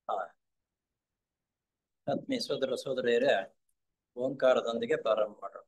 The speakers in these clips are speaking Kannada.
ಹ, ಆತ್ಮೀಯ ಸೋದರ ಸೋದರಿಯರೇ, ಓಂಕಾರದೊಂದಿಗೆ ಪ್ರಾರಂಭ ಮಾಡೋಣ.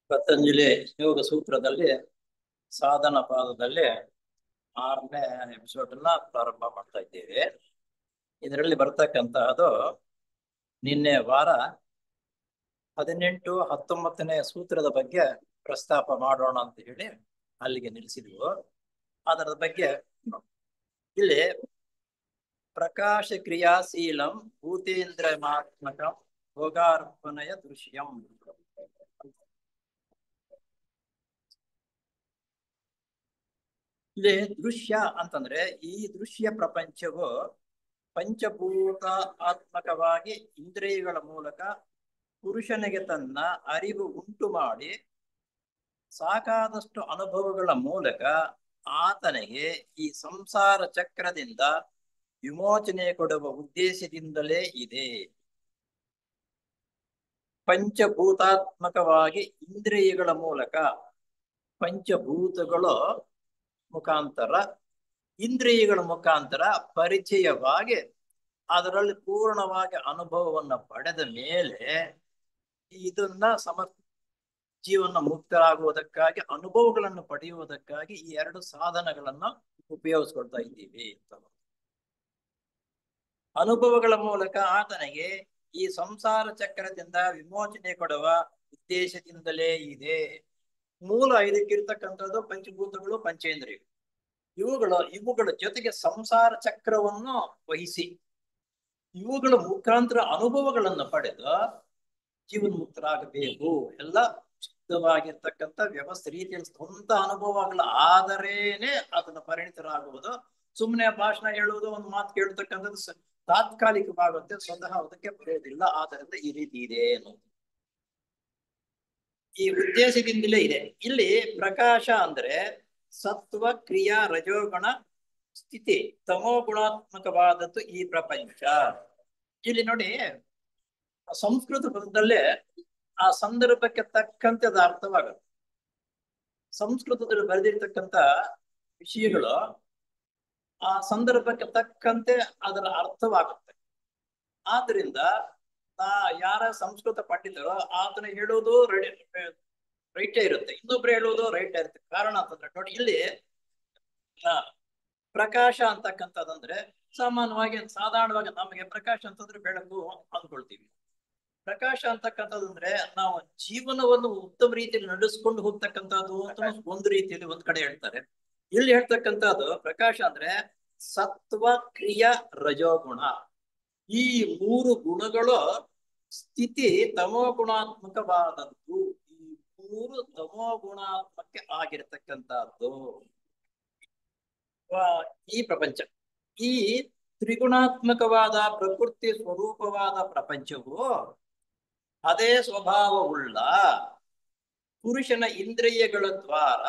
ಪತಂಜಲಿ ಯೋಗ ಸೂತ್ರದಲ್ಲಿ ಸಾಧನ ಪಾದದಲ್ಲಿ 6ನೇ ಎಪಿಸೋಡ್ ಅನ್ನ ಪ್ರಾರಂಭ ಮಾಡ್ತಾ ಇದ್ದೇವೆ. ಇದರಲ್ಲಿ ಬರ್ತಕ್ಕಂತಹದ್ದು ನಿನ್ನೆ ವಾರ 18, 19ನೇ ಸೂತ್ರದ ಬಗ್ಗೆ ಪ್ರಸ್ತಾಪ ಮಾಡೋಣ ಅಂತ ಹೇಳಿ ಅಲ್ಲಿಗೆ ನಿಲ್ಲಿಸಿದ್ವು. ಅದರ ಬಗ್ಗೆ ಇಲ್ಲಿ ಪ್ರಕಾಶ ಕ್ರಿಯಾಶೀಲಂ ಭೂತೇಂದ್ರಮಾತ್ಮಕಂ ಭೋಗಾರ್ಪಣಯ ದೃಶ್ಯಂ. ಇಲ್ಲಿ ದೃಶ್ಯ ಅಂತಂದ್ರೆ ಈ ದೃಶ್ಯ ಪ್ರಪಂಚವು ಪಂಚಭೂತ ಆತ್ಮಕವಾಗಿ ಇಂದ್ರಿಯಗಳ ಮೂಲಕ ಪುರುಷನಿಗೆ ತನ್ನ ಅರಿವು ಉಂಟು ಮಾಡಿ ಸಾಕಾದಷ್ಟು ಅನುಭವಗಳ ಮೂಲಕ ಆತನಿಗೆ ಈ ಸಂಸಾರ ಚಕ್ರದಿಂದ ವಿಮೋಚನೆ ಕೊಡುವ ಉದ್ದೇಶದಿಂದಲೇ ಇದೆ. ಪಂಚಭೂತಾತ್ಮಕವಾಗಿ ಇಂದ್ರಿಯಗಳ ಮೂಲಕ ಪಂಚಭೂತಗಳು ಮುಖಾಂತರ ಇಂದ್ರಿಯಗಳ ಮುಖಾಂತರ ಪರಿಚಯವಾಗಿ ಅದರಲ್ಲಿ ಪೂರ್ಣವಾಗಿ ಅನುಭವವನ್ನು ಪಡೆದ ಮೇಲೆ ಇದನ್ನ ಜೀವನ ಮುಕ್ತರಾಗುವುದಕ್ಕಾಗಿ ಅನುಭವಗಳನ್ನು ಪಡೆಯುವುದಕ್ಕಾಗಿ ಈ 2 ಸಾಧನಗಳನ್ನು ಉಪಯೋಗಿಸ್ಕೊಳ್ತಾ ಇದ್ದೀವಿ ಅಂತ. ಅನುಭವಗಳ ಮೂಲಕ ಆತನಿಗೆ ಈ ಸಂಸಾರ ಚಕ್ರದಿಂದ ವಿಮೋಚನೆ ಕೊಡುವ ಉದ್ದೇಶದಿಂದಲೇ ಇದೆ. ಮೂಲ ಇದಕ್ಕಿರ್ತಕ್ಕಂಥದ್ದು ಪಂಚಭೂತಗಳು, ಪಂಚೇಂದ್ರಿಯಗಳು. ಇವುಗಳ ಜೊತೆಗೆ ಸಂಸಾರ ಚಕ್ರವನ್ನು ವಹಿಸಿ ಇವುಗಳ ಮುಖಾಂತರ ಅನುಭವಗಳನ್ನು ಪಡೆದು ಜೀವನ್ ಮುಕ್ತರಾಗಬೇಕು. ಎಲ್ಲ ಶುದ್ಧವಾಗಿರ್ತಕ್ಕಂಥ ವ್ಯವಸ್ಥೆ ರೀತಿಯಲ್ಲಿ ಸ್ವಂತ ಅನುಭವಗಳ ಆದರೇನೆ ಅದನ್ನು ಪರಿಣಿತರಾಗುವುದು. ಸುಮ್ಮನೆ ಭಾಷಣ ಹೇಳುವುದು, ಒಂದು ಮಾತು ಕೇಳ್ತಕ್ಕಂಥದ್ದು ತಾತ್ಕಾಲಿಕವಾಗುತ್ತೆ, ಸ್ವತಃ ಅದಕ್ಕೆ ಬರೆಯೋದಿಲ್ಲ. ಆದ್ದರಿಂದ ಈ ರೀತಿ ಇದೆ ಅನ್ನೋದು ಈ ಉದ್ದೇಶದಿಂದಲೇ ಇದೆ. ಇಲ್ಲಿ ಪ್ರಕಾಶ ಅಂದ್ರೆ ಸತ್ವ, ಕ್ರಿಯಾ, ರಜೋಗುಣ ಸ್ಥಿತಿ, ತಮೋ ಗುಣಾತ್ಮಕವಾದದ್ದು ಈ ಪ್ರಪಂಚ. ಇಲ್ಲಿ ನೋಡಿ, ಸಂಸ್ಕೃತ ಪದದಲ್ಲೇ ಆ ಸಂದರ್ಭಕ್ಕೆ ತಕ್ಕಂತೆ ಅದು ಅರ್ಥವಾಗುತ್ತೆ. ಸಂಸ್ಕೃತದಲ್ಲಿ ಬರೆದಿರ್ತಕ್ಕಂಥ ವಿಷಯಗಳು ಆ ಸಂದರ್ಭಕ್ಕೆ ತಕ್ಕಂತೆ ಅದರ ಅರ್ಥವಾಗುತ್ತೆ. ಆದ್ರಿಂದ ಯಾರ ಸಂಸ್ಕೃತ ಪಂಡಿತರು ಆತನ ಹೇಳೋದು ರೈಟೇ ಇರುತ್ತೆ, ಇನ್ನೊಬ್ರು ಹೇಳೋದು ರೈಟೇ ಇರುತ್ತೆ. ಕಾರಣ ಅಂತಂದ್ರೆ ನೋಡಿ, ಇಲ್ಲಿ ಪ್ರಕಾಶ ಅಂತಕ್ಕಂಥದ್ದಂದ್ರೆ ಸಾಮಾನ್ಯವಾಗಿ ಸಾಧಾರಣವಾಗಿ ನಮಗೆ ಪ್ರಕಾಶ ಅಂತಂದ್ರೆ ಬೆಳಕು ಅಂದ್ಕೊಳ್ತೀವಿ. ಪ್ರಕಾಶ ಅಂತಕ್ಕಂಥದ್ದಂದ್ರೆ ನಾವು ಜೀವನವನ್ನು ಉತ್ತಮ ರೀತಿಯಲ್ಲಿ ನಡೆಸ್ಕೊಂಡು ಹೋಗ್ತಕ್ಕಂಥದ್ದು ಅಂತ ಒಂದು ರೀತಿಯಲ್ಲಿ ಒಂದ್ ಕಡೆ ಹೇಳ್ತಾರೆ. ಇಲ್ಲಿ ಹೇಳ್ತಕ್ಕಂಥದ್ದು ಪ್ರಕಾಶ ಅಂದ್ರೆ ಸತ್ವ, ಕ್ರಿಯಾ, ರಜೋಗುಣ ಈ 3 ಗುಣಗಳು ಸ್ಥಿತಿ ತಮೋ ಗುಣಾತ್ಮಕವಾದದ್ದು. ಈ 3 ತಮೋ ಗುಣಾತ್ಮಕ ಆಗಿರ್ತಕ್ಕಂಥದ್ದು ಈ ಪ್ರಪಂಚ. ಈ ತ್ರಿಗುಣಾತ್ಮಕವಾದ ಪ್ರಕೃತಿ ಸ್ವರೂಪವಾದ ಪ್ರಪಂಚವು ಅದೇ ಸ್ವಭಾವವುಳ್ಳ ಪುರುಷನ ಇಂದ್ರಿಯಗಳ ದ್ವಾರ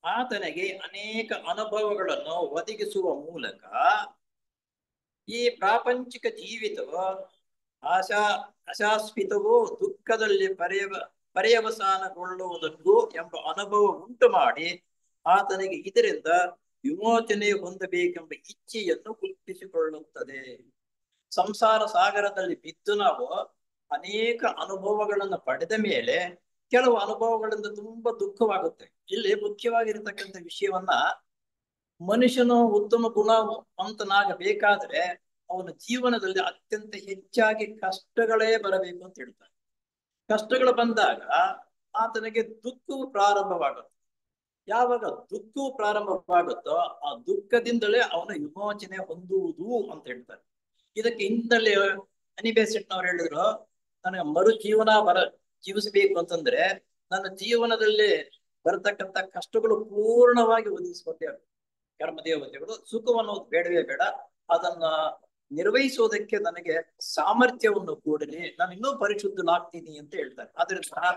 ಆತನಿಗೆ ಅನೇಕ ಅನುಭವಗಳನ್ನು ಒದಗಿಸುವ ಮೂಲಕ ಈ ಪ್ರಾಪಂಚಿಕ ಜೀವಿತವು ಅಶಾಶ್ವಿತವೂ ದುಃಖದಲ್ಲಿ ಪರ್ಯವಸಾನಗೊಳ್ಳುವುದಕ್ಕೂ ಎಂಬ ಅನುಭವ ಉಂಟು ಮಾಡಿ ಆತನಿಗೆ ಇದರಿಂದ ವಿಮೋಚನೆ ಹೊಂದಬೇಕೆಂಬ ಇಚ್ಛೆಯನ್ನು ಹುಟ್ಟಿಸಿಕೊಳ್ಳುತ್ತದೆ. ಸಂಸಾರ ಸಾಗರದಲ್ಲಿ ಬಿದ್ದು ನಾವು ಅನೇಕ ಅನುಭವಗಳನ್ನು ಪಡೆದ ಮೇಲೆ ಕೆಲವು ಅನುಭವಗಳಿಂದ ತುಂಬಾ ದುಃಖವಾಗುತ್ತೆ. ಇಲ್ಲಿ ಮುಖ್ಯವಾಗಿರ್ತಕ್ಕಂಥ ವಿಷಯವನ್ನ, ಮನುಷ್ಯನು ಉತ್ತಮ ಗುಣವಂತನಾಗಬೇಕಾದ್ರೆ ಅವನ ಜೀವನದಲ್ಲಿ ಅತ್ಯಂತ ಹೆಚ್ಚಾಗಿ ಕಷ್ಟಗಳೇ ಬರಬೇಕು ಅಂತ ಹೇಳ್ತಾರೆ. ಕಷ್ಟಗಳು ಬಂದಾಗ ಆತನಿಗೆ ದುಃಖವು ಪ್ರಾರಂಭವಾಗುತ್ತೆ. ಯಾವಾಗ ದುಃಖವು ಪ್ರಾರಂಭವಾಗುತ್ತೋ ಆ ದುಃಖದಿಂದಲೇ ಅವನ ವಿಮೋಚನೆ ಹೊಂದುವುದು ಅಂತ ಹೇಳ್ತಾರೆ. ಇದಕ್ಕೆ ಹಿಂದಲ್ಲಿ ಅನಿಬೇಸೆಟ್ನವ್ರು ಹೇಳಿದ್ರು, ನನಗೆ ಮರು ಜೀವನ ಜೀವಿಸಬೇಕು ಅಂತಂದ್ರೆ ನನ್ನ ಜೀವನದಲ್ಲಿ ಬರತಕ್ಕಂತ ಕಷ್ಟಗಳು ಪೂರ್ಣವಾಗಿ ಒದಗಿಸಿಕೊಟ್ಟೆ ಕರ್ಮದೇವತೆಗಳು. ಸುಖವನ್ನು ಬೇಡವೇ ಬೇಡ, ಅದನ್ನ ನಿರ್ವಹಿಸುವುದಕ್ಕೆ ನನಗೆ ಸಾಮರ್ಥ್ಯವನ್ನು ಕೂಡಲಿ, ನಾನು ಇನ್ನೂ ಪರಿಶುದ್ಧನಾಗ್ತೀನಿ ಅಂತ ಹೇಳ್ತಾರೆ. ಆದ್ರಿಂದ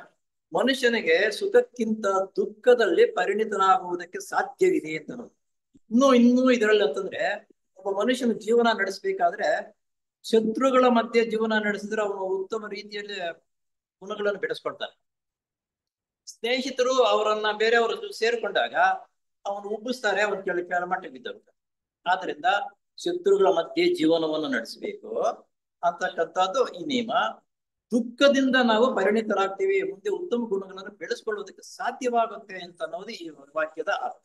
ಮನುಷ್ಯನಿಗೆ ಸುಖಕ್ಕಿಂತ ದುಃಖದಲ್ಲಿ ಪರಿಣಿತನಾಗುವುದಕ್ಕೆ ಸಾಧ್ಯವಿದೆ ಅಂತ ಇನ್ನೂ ಇದರಲ್ಲಿ ಅಂತಂದ್ರೆ, ಒಬ್ಬ ಮನುಷ್ಯನ ಜೀವನ ನಡೆಸಬೇಕಾದ್ರೆ ಶತ್ರುಗಳ ಮಧ್ಯೆ ಜೀವನ ನಡೆಸಿದ್ರೆ ಅವನು ಉತ್ತಮ ರೀತಿಯಲ್ಲಿ ಗುಣಗಳನ್ನು ಬೆಳೆಸ್ಕೊಳ್ತಾನೆ. ಸ್ನೇಹಿತರು ಅವರನ್ನ ಬೇರೆಯವರು ಸೇರ್ಕೊಂಡಾಗ ಅವನು ಉಬ್ಬಿಸ್ತಾರೆ, ಅವನು ಕೆಳ ಮಟ್ಟಕ್ಕೆ ಬಿದ್ದರು. ಆದ್ರಿಂದ ಶತ್ರುಗಳ ಮಧ್ಯೆ ಜೀವನವನ್ನು ನಡೆಸಬೇಕು ಅಂತಕ್ಕಂಥದ್ದು ಈ ನಿಯಮ. ದುಃಖದಿಂದ ನಾವು ಪರಿಣಿತರಾಗ್ತೀವಿ, ಮುಂದೆ ಉತ್ತಮ ಗುಣಗಳನ್ನು ಬೆಳೆಸ್ಕೊಳ್ಳೋದಕ್ಕೆ ಸಾಧ್ಯವಾಗುತ್ತೆ ಅಂತ ಅನ್ನೋದು ಈ ವಾಕ್ಯದ ಅರ್ಥ.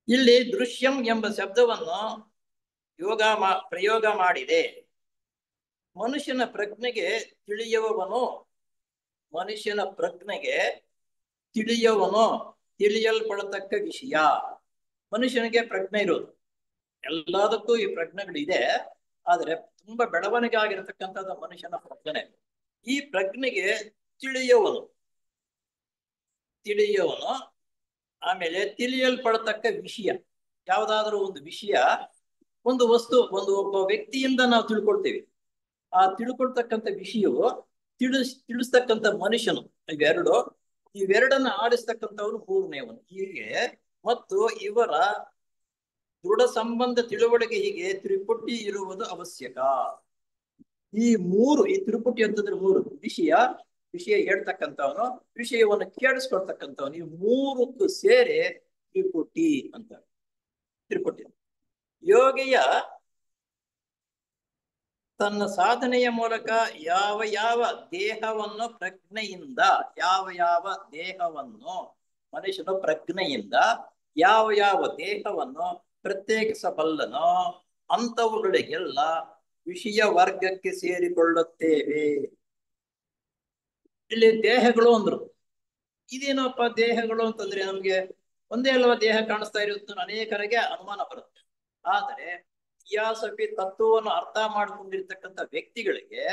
ಇಲ್ಲಿ ದೃಶ್ಯಂ ಎಂಬ ಶಬ್ದವನ್ನು ಪ್ರಯೋಗ ಮಾಡಿದೆ. ಮನುಷ್ಯನ ಪ್ರಜ್ಞೆಗೆ ತಿಳಿಯುವವನು ತಿಳಿಯಲ್ಪಡತಕ್ಕ ವಿಷಯ. ಮನುಷ್ಯನಿಗೆ ಪ್ರಜ್ಞೆ ಇರೋದು, ಎಲ್ಲದಕ್ಕೂ ಈ ಪ್ರಜ್ಞೆಗಳಿದೆ. ಆದ್ರೆ ತುಂಬಾ ಬೆಳವಣಿಗೆ ಆಗಿರತಕ್ಕಂಥದ್ದು ಮನುಷ್ಯನ ಪ್ರಜ್ಞೆ. ಈ ಪ್ರಜ್ಞೆಗೆ ತಿಳಿಯುವವನು, ಆಮೇಲೆ ತಿಳಿಯಲ್ಪಡತಕ್ಕ ವಿಷಯ. ಯಾವುದಾದ್ರೂ ಒಂದು ವಿಷಯ, ಒಂದು ವಸ್ತು, ಒಬ್ಬ ವ್ಯಕ್ತಿಯಿಂದ ನಾವು ತಿಳ್ಕೊಳ್ತೇವೆ. ಆ ತಿಳ್ಕೊಳ್ತಕ್ಕಂಥ ವಿಷಯವು ತಿಳಿಸ್ತಕ್ಕಂಥ ಮನುಷ್ಯನು, ಇವೆರಡನ್ನ ಆಡಿಸ್ತಕ್ಕಂಥವನು ಮೂರನೇವನು. ಹೀಗೆ ಮತ್ತು ಇವರ ದೃಢ ಸಂಬಂಧ ತಿಳುವಳಿಕೆ ಹೀಗೆ ತ್ರಿಪುಟಿ ಇರುವುದು ಅವಶ್ಯಕ. ಈ ತ್ರಿಪುಟಿ ಅಂತಂದ್ರೆ ಮೂರು: ವಿಷಯ ಹೇಳ್ತಕ್ಕಂಥವನು, ವಿಷಯವನ್ನು ಕೇಳಿಸ್ಕೊಳ್ತಕ್ಕಂಥವನು. ಈ ಮೂರಕ್ಕೂ ಸೇರಿ ತ್ರಿಪುಟಿ ಅಂತ. ತ್ರಿಪುಟಿ ಯೋಗಿಯ ತನ್ನ ಸಾಧನೆಯ ಮೂಲಕ ಯಾವ ದೇಹವನ್ನು ಮನುಷ್ಯನು ಪ್ರಜ್ಞೆಯಿಂದ ಯಾವ ದೇಹವನ್ನು ಪ್ರತ್ಯೇಕಿಸಬಲ್ಲನೋ ಅಂಥವುಗಳಿಗೆಲ್ಲ ವಿಷಯ ವರ್ಗಕ್ಕೆ ಸೇರಿಕೊಳ್ಳುತ್ತೇವೆ. ಇಲ್ಲಿ ದೇಹಗಳು ಅಂದ್ರು. ಇದೇನಪ್ಪ ದೇಹಗಳು ಅಂತಂದ್ರೆ, ನಮ್ಗೆ ಒಂದೇ ಅಲ್ವಾ ದೇಹ ಕಾಣಿಸ್ತಾ ಇರುತ್ತೆ, ಅನೇಕರಿಗೆ ಅನುಮಾನ ಬರುತ್ತೆ. ಆದರೆ ಥಿಯಾಸಫಿ ತತ್ವವನ್ನು ಅರ್ಥ ಮಾಡ್ಕೊಂಡಿರ್ತಕ್ಕಂಥ ವ್ಯಕ್ತಿಗಳಿಗೆ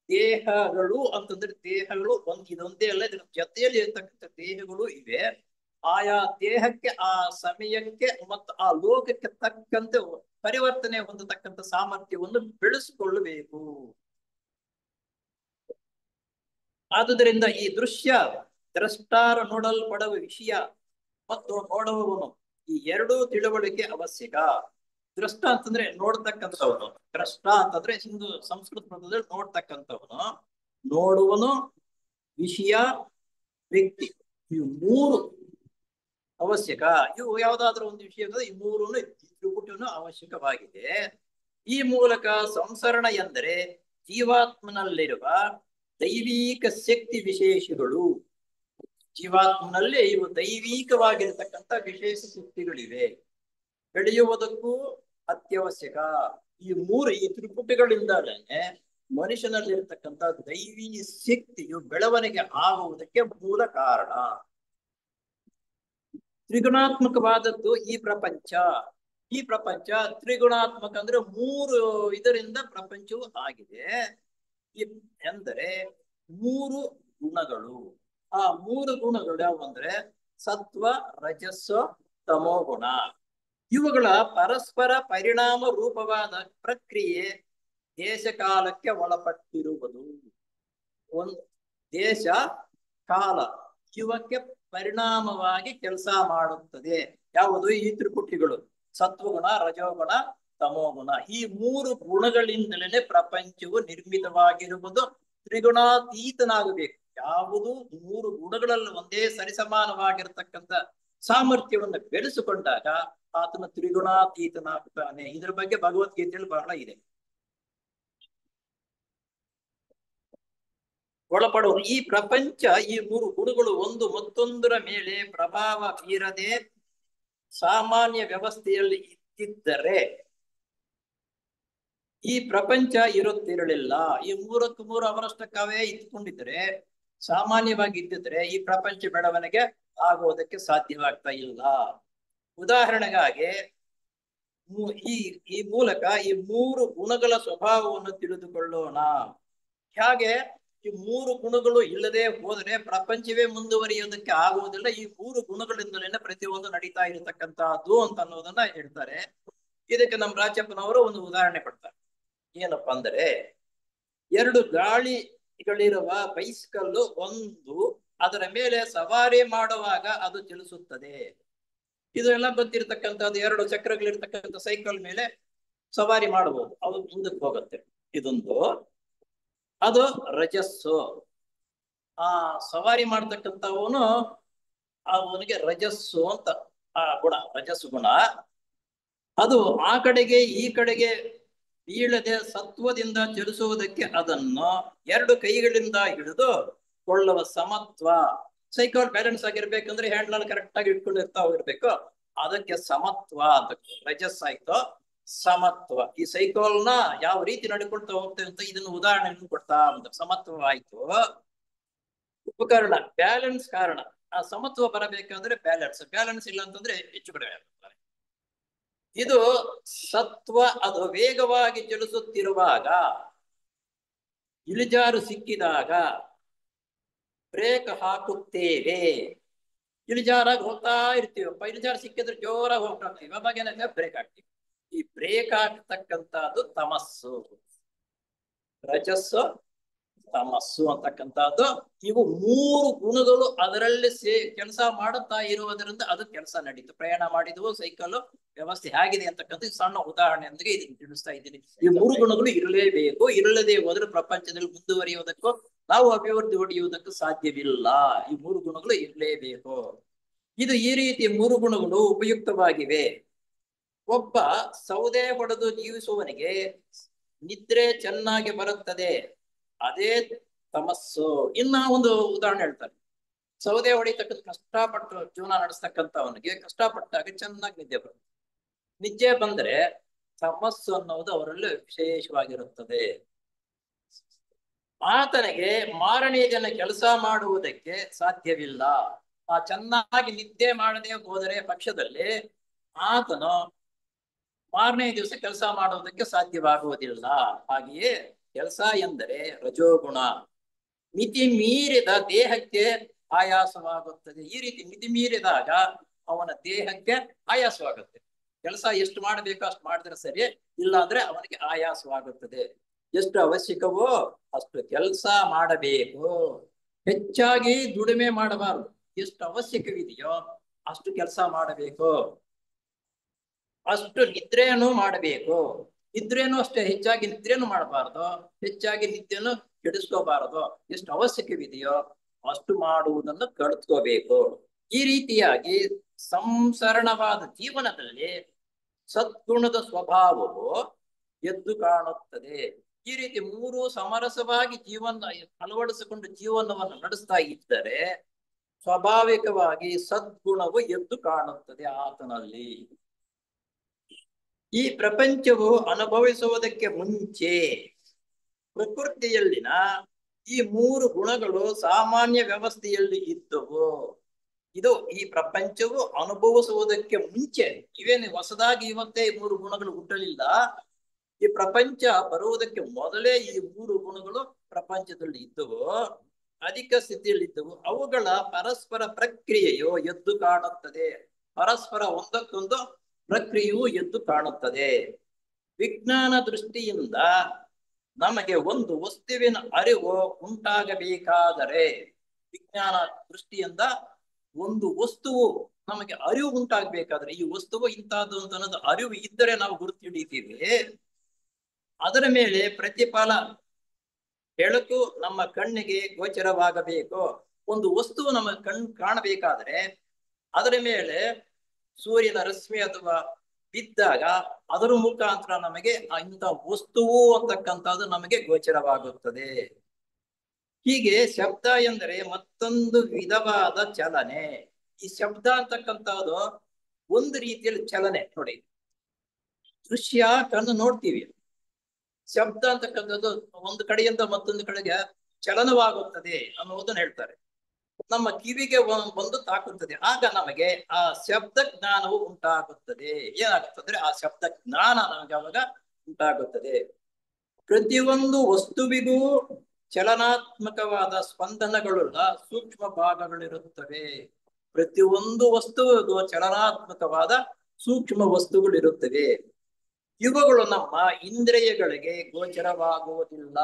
ದೇಹಗಳು ಅಂತಂದ್ರೆ, ದೇಹಗಳು ಇದೊಂದೇ ಅಲ್ಲ, ಇದ್ರ ಜೊತೆಯಲ್ಲಿ ಇರ್ತಕ್ಕಂಥ ದೇಹಗಳು ಇವೆ. ಆಯಾ ದೇಹಕ್ಕೆ, ಆ ಸಮಯಕ್ಕೆ ಮತ್ತು ಆ ಲೋಕಕ್ಕೆ ತಕ್ಕಂತೆ ಪರಿವರ್ತನೆ ಹೊಂದತಕ್ಕಂಥ ಸಾಮರ್ಥ್ಯವನ್ನು ಬೆಳೆಸಿಕೊಳ್ಳಬೇಕು. ಆದುದರಿಂದ ಈ ದೃಶ್ಯ, ದ್ರಷ್ಟಾರ ನೋಡಲ್ಪಡುವ ವಿಷಯ ಮತ್ತು ನೋಡುವವನು, ಈ ಎರಡೂ ತಿಳುವಳಿಕೆ ಅವಶ್ಯಕ. ದ್ರಷ್ಟ ಅಂತಂದ್ರೆ ನೋಡ್ತಕ್ಕಂಥವನು, ದ್ರಷ್ಟ ಅಂತಂದ್ರೆ ಹಿಂದೂ ಸಂಸ್ಕೃತ ಪದದಲ್ಲಿ ನೋಡ್ತಕ್ಕಂಥವನು, ನೋಡುವನು, ವಿಷಯ, ವ್ಯಕ್ತಿ. ಇವು ಮೂರು ಅವಶ್ಯಕ. ಇವು ಯಾವ್ದಾದ್ರೂ ಒಂದು ವಿಷಯ ಈ ಮೂರೂ ತ್ರಿಪುಟಿಯನ್ನು ಅವಶ್ಯಕವಾಗಿದೆ. ಈ ಮೂಲಕ ಸಂಸರಣ ಎಂದರೆ ಜೀವಾತ್ಮನಲ್ಲಿರುವ ದೈವಿಕ ಶಕ್ತಿ ವಿಶೇಷಗಳು. ಜೀವಾತ್ಮನಲ್ಲಿ ಇವು ದೈವಿಕವಾಗಿರತಕ್ಕಂಥ ವಿಶೇಷ ಶಕ್ತಿಗಳಿವೆ, ಬೆಳೆಯುವುದಕ್ಕೂ ಅತ್ಯವಶ್ಯಕ. ಈ ತ್ರಿಪುಟಿಗಳಿಂದಲೇ ಮನುಷ್ಯನಲ್ಲಿರ್ತಕ್ಕಂಥ ದೈವಿ ಶಕ್ತಿಯು ಬೆಳವಣಿಗೆ ಆಗುವುದಕ್ಕೆ ಮೂಲ ಕಾರಣ. ತ್ರಿಗುಣಾತ್ಮಕವಾದದ್ದು ಈ ಪ್ರಪಂಚ ತ್ರಿಗುಣಾತ್ಮಕ ಅಂದ್ರೆ ಮೂರು ಇದರಿಂದ ಪ್ರಪಂಚವು ಆಗಿದೆ. ಎಂದರೆ ಮೂರು ಗುಣಗಳು. ಆ ಮೂರು ಗುಣಗಳು ಯಾವುವಂದ್ರೆ ಸತ್ವ, ರಜಸ್ಸು, ತಮೋಗುಣ. ಇವುಗಳ ಪರಸ್ಪರ ಪರಿಣಾಮ ರೂಪವಾದ ಪ್ರಕ್ರಿಯೆ ದೇಶ ಕಾಲಕ್ಕೆ ಒಳಪಟ್ಟಿರುವುದು. ಒಂದು ದೇಶ ಕಾಲ ಇವಕ್ಕೆ ಪರಿಣಾಮವಾಗಿ ಕೆಲಸ ಮಾಡುತ್ತದೆ. ಯಾವುದು? ಈ ತ್ರಿಪುಟಿಗಳು: ಸತ್ವಗುಣ, ರಜೋಗುಣ, ತಮೋಗುಣ. ಈ ಮೂರು ಗುಣಗಳಿಂದಲೇ ಪ್ರಪಂಚವು ನಿರ್ಮಿತವಾಗಿರುವುದು. ತ್ರಿಗುಣಾತೀತನಾಗಬೇಕು. ಯಾವುದು ಮೂರು ಗುಣಗಳಲ್ಲಿ ಒಂದೇ ಸರಿಸಮಾನವಾಗಿರ್ತಕ್ಕಂಥ ಸಾಮರ್ಥ್ಯವನ್ನು ಬೆಳೆಸಿಕೊಂಡಾಗ ಆತನ ತ್ರಿಗುಣಾತೀತನಾಗ್ತಾನೆ. ಇದ್ರ ಬಗ್ಗೆ ಭಗವದ್ಗೀತೆಯಲ್ಲಿ ಬಹಳ ಇದೆ. ಒಳಪಡುವ ಈ ಪ್ರಪಂಚ, ಈ ಮೂರು ಗುಣಗಳು ಒಂದು ಮತ್ತೊಂದರ ಮೇಲೆ ಪ್ರಭಾವ ಬೀರದೆ ಸಾಮಾನ್ಯ ವ್ಯವಸ್ಥೆಯಲ್ಲಿ ಇದ್ದಿದ್ದರೆ ಈ ಪ್ರಪಂಚ ಇರುತ್ತಿರಲಿಲ್ಲ. ಈ ಮೂರಕ್ಕೂ ಮೂರು ಅವರಷ್ಟಕ್ಕವೇ ಇದ್ಕೊಂಡಿದ್ರೆ, ಸಾಮಾನ್ಯವಾಗಿ ಇದ್ದಿದ್ರೆ ಈ ಪ್ರಪಂಚ ಬೆಳವಣಿಗೆ ಆಗುವುದಕ್ಕೆ ಸಾಧ್ಯವಾಗ್ತಾ ಇಲ್ಲ. ಉದಾಹರಣೆಗಾಗಿ ಈ ಈ ಮೂಲಕ ಈ ಮೂರು ಗುಣಗಳ ಸ್ವಭಾವವನ್ನು ತಿಳಿದುಕೊಳ್ಳೋಣ. ಹಾಗೆ ಈ ಮೂರು ಗುಣಗಳು ಇಲ್ಲದೆ ಹೋದರೆ ಪ್ರಪಂಚವೇ ಮುಂದುವರಿಯೋದಕ್ಕೆ ಆಗುವುದಿಲ್ಲ. ಈ ಮೂರು ಗುಣಗಳಿಂದಲೇ ಪ್ರತಿಯೊಂದು ನಡೀತಾ ಇರತಕ್ಕಂತಹದ್ದು ಅಂತ ಅನ್ನೋದನ್ನ ಹೇಳ್ತಾರೆ. ಇದಕ್ಕೆ ನಮ್ಮ ರಾಜಪ್ಪನವರು ಒಂದು ಉದಾಹರಣೆ ಕೊಡ್ತಾರೆ. ಏನಪ್ಪಾ ಅಂದ್ರೆ, ಎರಡು ಗಾಳಿಗಳಿರುವ ಬೈಸಿಕಲ್ ಒಂದು, ಅದರ ಮೇಲೆ ಸವಾರಿ ಮಾಡುವಾಗ ಅದು ಚಲಿಸುತ್ತದೆ. ಇದೆಲ್ಲ ಗೊತ್ತಿರತಕ್ಕಂಥದ್ದು. ಎರಡು ಚಕ್ರಗಳಿರ್ತಕ್ಕಂಥ ಸೈಕಲ್ ಮೇಲೆ ಸವಾರಿ ಮಾಡಬಹುದು, ಅದು ಮುಂದಕ್ಕೆ ಹೋಗುತ್ತೆ. ಇದೊಂದು, ಅದು ರಜಸ್ಸು. ಆ ಸವಾರಿ ಮಾಡ್ತಕ್ಕಂಥವನು ಅವನಿಗೆ ರಜಸ್ಸು ಅಂತ ಆ ಗುಣ, ರಜಸ್ಸು ಗುಣ. ಅದು ಆ ಕಡೆಗೆ ಈ ಕಡೆಗೆ ಬೀಳದೆ ಸತ್ವದಿಂದ ಚಲಿಸುವುದಕ್ಕೆ ಅದನ್ನು ಎರಡು ಕೈಗಳಿಂದ ಹಿಡಿದು ಕೊಳ್ಳುವ ಸಮತ್ವ. ಸೈಕಲ್ ಬ್ಯಾಲೆನ್ಸ್ ಆಗಿರ್ಬೇಕಂದ್ರೆ ಹ್ಯಾಂಡ್ಲಲ್ಲಿ ಕರೆಕ್ಟ್ ಆಗಿ ಇಟ್ಕೊಂಡಿರ್ತಾ ಹೋಗಿರ್ಬೇಕು. ಅದಕ್ಕೆ ಸಮತ್ವ ಅಂತ ರಜಸ್ ಆಯ್ತು. ಸಮತ್ವ, ಈ ಸೈಕಲ್ನ ಯಾವ ರೀತಿ ನಡ್ಕೊಳ್ತಾ ಹೋಗ್ತೇವೆ ಅಂತ ಇದನ್ನು ಉದಾಹರಣೆಯನ್ನು ಕೊಡ್ತಾ ಅಂತ. ಸಮತ್ವ ಆಯ್ತು. ಉಪಕರಣ ಬ್ಯಾಲೆನ್ಸ್ ಕಾರಣ. ಆ ಸಮತ್ವ ಬರಬೇಕಾದ್ರೆ ಬ್ಯಾಲೆನ್ಸ್ ಇಲ್ಲ ಅಂತಂದ್ರೆ ಹೆಚ್ಚು ಕಡಿಮೆ ಆಗ್ತಾರೆ. ಇದು ಸತ್ವ. ಅದು ವೇಗವಾಗಿ ಚಲಿಸುತ್ತಿರುವಾಗ, ಇಳಿಜಾರು ಸಿಕ್ಕಿದಾಗ ಬ್ರೇಕ್ ಹಾಕುತ್ತೇವೆ. ಇಳಿಜಾರಾಗಿ ಹೋಗ್ತಾ ಇರ್ತೀವಪ್ಪ, ಇಳಿಜಾರು ಸಿಕ್ಕಿದ್ರೆ ಜೋರಾಗಿ ಹೋಗ್ತಾ ಇರ್ತೀವಿ, ಅವಾಗ ಏನಾಗ್ತದೆ ಬ್ರೇಕ್ ಹಾಕ್ತೀವಿ. ಈ ಬ್ರೇಕ್ ಹಾಕ್ತಕ್ಕಂಥದ್ದು ತಮಸ್ಸು. ರಜಸ್ಸು, ತಮಸ್ಸು ಅಂತಕ್ಕಂಥದ್ದು. ಇವು ಮೂರು ಗುಣಗಳು ಅದರಲ್ಲಿ ಕೆಲಸ ಮಾಡುತ್ತಾ ಇರುವುದರಿಂದ ಅದು ಕೆಲಸ ನಡೀತು. ಪ್ರಯಾಣ ಮಾಡಿದ್ವು ಸೈಕಲ್ ವ್ಯವಸ್ಥೆ ಹೇಗಿದೆ ಅಂತಕ್ಕಂಥ ಸಣ್ಣ ಉದಾಹರಣೆಯೊಂದಿಗೆ ಇದನ್ನು ತಿಳಿಸ್ತಾ ಇದ್ದೀನಿ. ಈ ಮೂರು ಗುಣಗಳು ಇರಲೇಬೇಕು. ಇರಲ್ಲದೆ ಹೋದ್ರೆ ಪ್ರಪಂಚದಲ್ಲಿ ಮುಂದುವರಿಯುವುದಕ್ಕೂ ನಾವು ಅಭಿವೃದ್ಧಿ ಹೊಡೆಯುವುದಕ್ಕೂ ಸಾಧ್ಯವಿಲ್ಲ. ಈ ಮೂರು ಗುಣಗಳು ಇರಲೇಬೇಕು. ಇದು ಈ ರೀತಿ ಮೂರು ಗುಣಗಳು ಉಪಯುಕ್ತವಾಗಿವೆ. ಒಬ್ಬ ಸೌದೆ ಹೊಡೆದು ಜೀವಿಸುವವನಿಗೆ ನಿದ್ರೆ ಚೆನ್ನಾಗಿ ಬರುತ್ತದೆ, ಅದೇ ತಮಸ್ಸು. ಇನ್ನ ಒಂದು ಉದಾಹರಣೆ ಹೇಳ್ತಾರೆ. ಸೌದೆ ಹೊಡಿತಕ್ಕಂಥ ಕಷ್ಟಪಟ್ಟು ಜೀವನ ನಡೆಸ್ತಕ್ಕಂಥವನಿಗೆ ಕಷ್ಟಪಟ್ಟಾಗ ಚೆನ್ನಾಗಿ ನಿದ್ದೆ ಬರುತ್ತೆ. ನಿದ್ದೆ ಬಂದ್ರೆ ತಮಸ್ಸು ಅನ್ನೋದು ಅವರಲ್ಲಿ ವಿಶೇಷವಾಗಿರುತ್ತದೆ. ಆತನಿಗೆ ಮಾರನೇ ದಿನ ಕೆಲಸ ಮಾಡುವುದಕ್ಕೆ ಸಾಧ್ಯವಿಲ್ಲ. ಆ ಚೆನ್ನಾಗಿ ನಿದ್ದೆ ಮಾಡದೆ ಹೋದರೆ ಪಕ್ಷದಲ್ಲಿ ಆತನು ಮಾರನೇ ದಿವಸ ಕೆಲಸ ಮಾಡುವುದಕ್ಕೆ ಸಾಧ್ಯವಾಗುವುದಿಲ್ಲ. ಹಾಗೆಯೇ ಕೆಲಸ ಎಂದರೆ ರಜೋಗುಣ. ಮಿತಿ ಮೀರಿದ ದೇಹಕ್ಕೆ ಆಯಾಸವಾಗುತ್ತದೆ. ಈ ರೀತಿ ಮಿತಿ ಮೀರಿದಾಗ ಅವನ ದೇಹಕ್ಕೆ ಆಯಾಸವಾಗುತ್ತೆ. ಕೆಲಸ ಎಷ್ಟು ಮಾಡಬೇಕೋ ಅಷ್ಟು ಮಾಡಿದ್ರೆ ಸರಿ, ಇಲ್ಲಾಂದ್ರೆ ಅವನಿಗೆ ಆಯಾಸವಾಗುತ್ತದೆ. ಎಷ್ಟು ಅವಶ್ಯಕವೋ ಅಷ್ಟು ಕೆಲಸ ಮಾಡಬೇಕು. ಹೆಚ್ಚಾಗಿ ದುಡಿಮೆ ಮಾಡಬಾರದು. ಎಷ್ಟು ಅವಶ್ಯಕವಿದೆಯೋ ಅಷ್ಟು ಕೆಲಸ ಮಾಡಬೇಕು. ಅಷ್ಟು ನಿದ್ರೆಯನ್ನು ಮಾಡಬೇಕು. ನಿದ್ರೇನು ಅಷ್ಟೇ, ಹೆಚ್ಚಾಗಿ ನಿದ್ರೇನು ಮಾಡಬಾರದು, ಹೆಚ್ಚಾಗಿ ನಿದ್ದೆಯನ್ನು ಕೆಡಿಸ್ಕೋಬಾರದು. ಎಷ್ಟು ಅವಶ್ಯಕವಿದೆಯೋ ಅಷ್ಟು ಮಾಡುವುದನ್ನು ಕಲಿತ್ಕೋಬೇಕು. ಈ ರೀತಿಯಾಗಿ ಸಂಸರಣವಾದ ಜೀವನದಲ್ಲಿ ಸದ್ಗುಣದ ಸ್ವಭಾವವು ಎದ್ದು ಕಾಣುತ್ತದೆ. ಈ ರೀತಿ ಮೂರು ಸಮರಸವಾಗಿ ಜೀವನ ಅಳವಡಿಸಿಕೊಂಡು ಜೀವನವನ್ನು ನಡೆಸ್ತಾ ಇದ್ದರೆ ಸ್ವಾಭಾವಿಕವಾಗಿ ಸದ್ಗುಣವು ಎದ್ದು ಕಾಣುತ್ತದೆ ಆತನಲ್ಲಿ. ಈ ಪ್ರಪಂಚವು ಅನುಭವಿಸುವುದಕ್ಕೆ ಮುಂಚೆ ಪ್ರಕೃತಿಯಲ್ಲಿನ ಈ ಮೂರು ಗುಣಗಳು ಸಾಮಾನ್ಯ ವ್ಯವಸ್ಥೆಯಲ್ಲಿ ಇದ್ದವು. ಇದು ಈ ಪ್ರಪಂಚವು ಅನುಭವಿಸುವುದಕ್ಕೆ ಮುಂಚೆ, ಇವೇನು ಹೊಸದಾಗಿ ಇವತ್ತೇ ಈ ಮೂರು ಗುಣಗಳು ಹುಟ್ಟಲಿಲ್ಲ. ಈ ಪ್ರಪಂಚ ಬರುವುದಕ್ಕೆ ಮೊದಲೇ ಈ ಮೂರು ಗುಣಗಳು ಪ್ರಪಂಚದಲ್ಲಿ ಇದ್ದವು, ಅಧಿಕ ಸ್ಥಿತಿಯಲ್ಲಿ ಇದ್ದವು. ಅವುಗಳ ಪರಸ್ಪರ ಪ್ರಕ್ರಿಯೆಯು ಎದ್ದು ಕಾಣುತ್ತದೆ. ಪರಸ್ಪರ ಒಂದಕ್ಕೊಂದು ಪ್ರಕ್ರಿಯೆಯು ಎದ್ದು ಕಾಣುತ್ತದೆ. ವಿಜ್ಞಾನ ದೃಷ್ಟಿಯಿಂದ ನಮಗೆ ಒಂದು ವಸ್ತುವಿನ ಅರಿವು ಉಂಟಾಗಬೇಕಾದರೆ, ವಿಜ್ಞಾನ ದೃಷ್ಟಿಯಿಂದ ಒಂದು ವಸ್ತುವು ನಮಗೆ ಅರಿವು ಉಂಟಾಗಬೇಕಾದ್ರೆ, ಈ ವಸ್ತುವು ಇಂತಹದ್ದು ಅಂತ ಅನ್ನೋದು ಅರಿವು ಇದ್ದರೆ ನಾವು ಗುರುತು ಹಿಡಿತೀವಿ. ಅದರ ಮೇಲೆ ಪ್ರತಿಫಲ ಬೆಳಕು ನಮ್ಮ ಕಣ್ಣಿಗೆ ಗೋಚರವಾಗಬೇಕು. ಒಂದು ವಸ್ತುವು ನಮ್ಮ ಕಾಣಬೇಕಾದ್ರೆ ಅದರ ಮೇಲೆ ಸೂರ್ಯನ ರಶ್ಮಿ ಅಥವಾ ಬಿದ್ದಾಗ ಅದರ ಮುಖಾಂತರ ನಮಗೆ ಇಂಥ ವಸ್ತುವು ಅಂತಕ್ಕಂಥದ್ದು ನಮಗೆ ಗೋಚರವಾಗುತ್ತದೆ. ಹೀಗೆ ಶಬ್ದ ಎಂದರೆ ಮತ್ತೊಂದು ವಿಧವಾದ ಚಲನೆ. ಈ ಶಬ್ದ ಅಂತಕ್ಕಂಥದ್ದು ಒಂದು ರೀತಿಯಲ್ಲಿ ಚಲನೆ. ನೋಡಿ, ದೃಶ್ಯ ಕಣ್ಣು ನೋಡ್ತೀವಿ, ಶಬ್ದ ಅಂತಕ್ಕಂಥದ್ದು ಒಂದು ಕಡೆಯಿಂದ ಮತ್ತೊಂದು ಕಡೆಗೆ ಚಲನವಾಗುತ್ತದೆ ಅನ್ನುವುದನ್ನು ಹೇಳ್ತಾರೆ. ನಮ್ಮ ಕಿವಿಗೆ ಬಂದು ತಾಕುತ್ತದೆ. ಆಗ ನಮಗೆ ಆ ಶಬ್ದ ಜ್ಞಾನವು ಉಂಟಾಗುತ್ತದೆ. ಏನಾಗುತ್ತದೆ? ಆ ಶಬ್ದ ಜ್ಞಾನ ನಮಗೆ ಅವಾಗ ಉಂಟಾಗುತ್ತದೆ. ಪ್ರತಿಯೊಂದು ವಸ್ತುವಿಗೂ ಚಲನಾತ್ಮಕವಾದ ಸ್ಪಂದನಗಳುಳ್ಳ ಸೂಕ್ಷ್ಮ ಭಾಗಗಳಿರುತ್ತವೆ. ಪ್ರತಿಯೊಂದು ವಸ್ತುವಿಗೂ ಚಲನಾತ್ಮಕವಾದ ಸೂಕ್ಷ್ಮ ವಸ್ತುಗಳಿರುತ್ತವೆ. ಇವುಗಳು ನಮ್ಮ ಇಂದ್ರಿಯಗಳಿಗೆ ಗೋಚರವಾಗುವುದಿಲ್ಲ.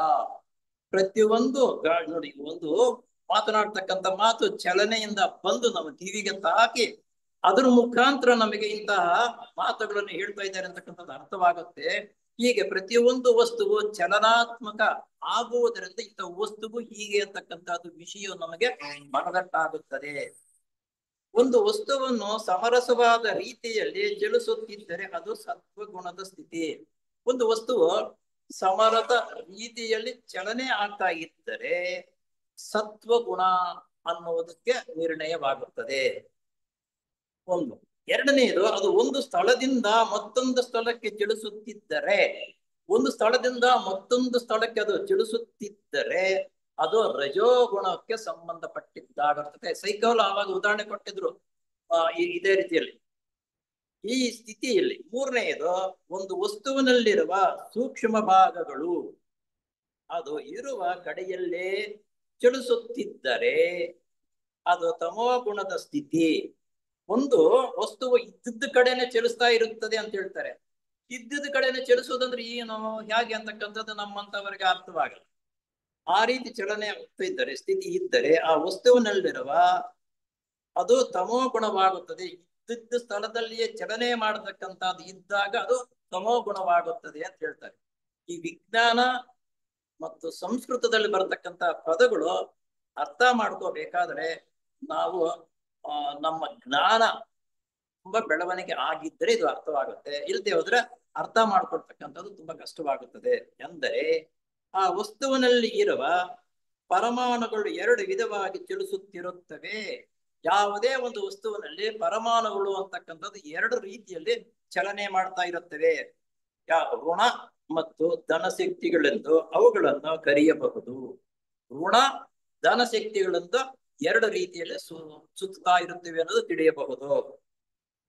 ಪ್ರತಿಯೊಂದು ನೋಡಿ, ಒಂದು ಮಾತನಾಡ್ತಕ್ಕಂಥ ಮಾತು ಚಲನೆಯಿಂದ ಬಂದು ನಮ್ಮ ಕಿವಿಗೆ ತಾಕಿ ಅದರ ಮುಖಾಂತರ ನಮಗೆ ಇಂತಹ ಮಾತುಗಳನ್ನು ಹೇಳ್ತಾ ಇದ್ದಾರೆ ಅಂತಕ್ಕಂಥದ್ದು ಅರ್ಥವಾಗುತ್ತೆ. ಹೀಗೆ ಪ್ರತಿಯೊಂದು ವಸ್ತುವು ಚಲನಾತ್ಮಕ ಆಗುವುದರಿಂದ ಇಂಥ ವಸ್ತುವು ಹೀಗೆ ಅಂತಕ್ಕಂಥದ್ದು ವಿಷಯ ನಮಗೆ ಮನದಟ್ಟಾಗುತ್ತದೆ. ಒಂದು ವಸ್ತುವನ್ನು ಸಮರಸವಾದ ರೀತಿಯಲ್ಲಿ ಚಲಿಸುತ್ತಿದ್ದರೆ ಅದು ಸತ್ವಗುಣದ ಸ್ಥಿತಿ. ಒಂದು ವಸ್ತುವು ಸಮರದ ರೀತಿಯಲ್ಲಿ ಚಲನೆ ಆಗ್ತಾ ಇದ್ದರೆ ಸತ್ವಗುಣ ಅನ್ನುವುದಕ್ಕೆ ನಿರ್ಣಯವಾಗುತ್ತದೆ. ಒಂದು. ಎರಡನೆಯದು, ಅದು ಒಂದು ಸ್ಥಳದಿಂದ ಮತ್ತೊಂದು ಸ್ಥಳಕ್ಕೆ ಚಲಿಸುತ್ತಿದ್ದರೆ, ಒಂದು ಸ್ಥಳದಿಂದ ಮತ್ತೊಂದು ಸ್ಥಳಕ್ಕೆ ಅದು ಚಲಿಸುತ್ತಿದ್ದರೆ ಅದು ರಜೋಗುಣಕ್ಕೆ ಸಂಬಂಧಪಟ್ಟಿದ್ದಾಗಿರ್ತದೆ. ಸೈಕಲ್ ಆವಾಗ ಉದಾಹರಣೆ ಕೊಟ್ಟಿದ್ರು ಇದೇ ರೀತಿಯಲ್ಲಿ. ಈ ಸ್ಥಿತಿಯಲ್ಲಿ ಮೂರನೆಯದು, ಒಂದು ವಸ್ತುವಿನಲ್ಲಿರುವ ಸೂಕ್ಷ್ಮ ಭಾಗಗಳು ಅದು ಇರುವ ಕಡೆಯಲ್ಲೇ ಚಲಿಸುತ್ತಿದ್ದರೆ ಅದು ತಮೋ ಗುಣದ ಸ್ಥಿತಿ. ಒಂದು ವಸ್ತುವು ಇದ್ದಿದ್ದ ಕಡೆನೆ ಚಲಿಸ್ತಾ ಇರುತ್ತದೆ ಅಂತ ಹೇಳ್ತಾರೆ. ಇದ್ದಿದ್ದ ಕಡೆನೆ ಚಲಿಸೋದಂದ್ರೆ ಏನು, ಹೇಗೆ ಅಂತಕ್ಕಂಥದ್ದು ನಮ್ಮಂತವರಿಗೆ ಅರ್ಥವಾಗಲ್ಲ. ಆ ರೀತಿ ಚಲನೆ ಆಗ್ತಾ ಇದ್ದರೆ, ಸ್ಥಿತಿ ಇದ್ದರೆ ಆ ವಸ್ತುವಿನಲ್ಲಿರುವ ಅದು ತಮೋ ಗುಣವಾಗುತ್ತದೆ. ಇದ್ದಿದ್ದ ಸ್ಥಳದಲ್ಲಿಯೇ ಚಲನೆ ಮಾಡತಕ್ಕಂಥದ್ದು ಇದ್ದಾಗ ಅದು ತಮೋ ಗುಣವಾಗುತ್ತದೆ ಅಂತ ಹೇಳ್ತಾರೆ. ಈ ವಿಜ್ಞಾನ ಮತ್ತು ಸಂಸ್ಕೃತದಲ್ಲಿ ಬರತಕ್ಕಂಥ ಪದಗಳು ಅರ್ಥ ಮಾಡ್ಕೋಬೇಕಾದ್ರೆ ನಾವು ನಮ್ಮ ಜ್ಞಾನ ತುಂಬಾ ಬೆಳವಣಿಗೆ ಆಗಿದ್ದರೆ ಇದು ಅರ್ಥವಾಗುತ್ತೆ. ಇಲ್ಲದೆ ಹೋದ್ರೆ ಅರ್ಥ ಮಾಡ್ಕೊಳ್ತಕ್ಕಂಥದ್ದು ತುಂಬಾ ಕಷ್ಟವಾಗುತ್ತದೆ. ಎಂದರೆ ಆ ವಸ್ತುವಿನಲ್ಲಿ ಇರುವ ಪರಮಾಣುಗಳು ಎರಡು ವಿಧವಾಗಿ ಚಲಿಸುತ್ತಿರುತ್ತವೆ. ಯಾವುದೇ ಒಂದು ವಸ್ತುವಿನಲ್ಲಿ ಪರಮಾಣುಗಳು ಅಂತಕ್ಕಂಥದ್ದು ಎರಡು ರೀತಿಯಲ್ಲಿ ಚಲನೆ ಮಾಡ್ತಾ ಇರುತ್ತವೆ. ಋಣ ಮತ್ತು ಧನಶಕ್ತಿಗಳೆಂದು ಅವುಗಳನ್ನು ಕರೆಯಬಹುದು. ಋಣ ಧನಶಕ್ತಿಗಳೆಂದು ಎರಡು ರೀತಿಯಲ್ಲಿ ಸುತ್ತಾ ಇರುತ್ತವೆ ಅನ್ನೋದು ತಿಳಿಯಬಹುದು.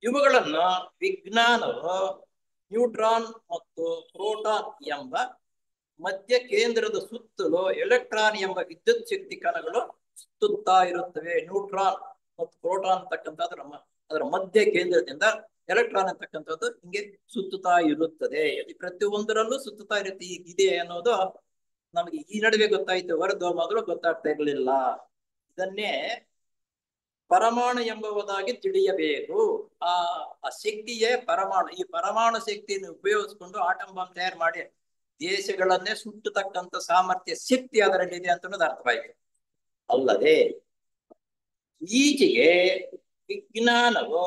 ಇವುಗಳನ್ನು ವಿಜ್ಞಾನವು ನ್ಯೂಟ್ರಾನ್ ಮತ್ತು ಪ್ರೋಟಾನ್ ಎಂಬ ಮಧ್ಯ ಕೇಂದ್ರದ ಸುತ್ತಲೂ ಎಲೆಕ್ಟ್ರಾನ್ ಎಂಬ ವಿದ್ಯುತ್ ಶಕ್ತಿ ಕಣಗಳು ಸುತ್ತುತ್ತಾ ಇರುತ್ತವೆ. ನ್ಯೂಟ್ರಾನ್ ಮತ್ತು ಪ್ರೋಟಾನ್ ಅಂತಕ್ಕಂಥದ್ದು ಅದರ ಮಧ್ಯ ಕೇಂದ್ರದಿಂದ ಎಲೆಕ್ಟ್ರಾನ್ ಅಂತಕ್ಕಂಥದ್ದು ಹಿಂಗೆ ಸುತ್ತುತ್ತಾ ಇರುತ್ತದೆ. ಪ್ರತಿಯೊಂದರಲ್ಲೂ ಸುತ್ತುತ್ತಾ ಇರುತ್ತೆ ಇದೆ ಅನ್ನೋದು ನಮಗೆ ಈ ನಡುವೆ ಗೊತ್ತಾಯ್ತು, ಹೊರದು ಮೊದಲು ಗೊತ್ತಾಗ್ತಾ ಇರಲಿಲ್ಲ. ಇದನ್ನೇ ಪರಮಾಣು ಎಂಬುದಾಗಿ ತಿಳಿಯಬೇಕು. ಆ ಶಕ್ತಿಯೇ ಪರಮಾಣು. ಈ ಪರಮಾಣು ಶಕ್ತಿಯನ್ನು ಉಪಯೋಗಿಸ್ಕೊಂಡು ಆಟಂ ಬಾಂಬ್ ತಯಾರು ಮಾಡಿ ದೇಶಗಳನ್ನೇ ಸುಟ್ಟತಕ್ಕಂಥ ಸಾಮರ್ಥ್ಯ ಶಕ್ತಿ ಅದರಲ್ಲಿದೆ ಅಂತ ಅನ್ನೋದು ಅರ್ಥವಾಯಿತು. ಅಲ್ಲದೆ ಈಚೆಗೆ ವಿಜ್ಞಾನವು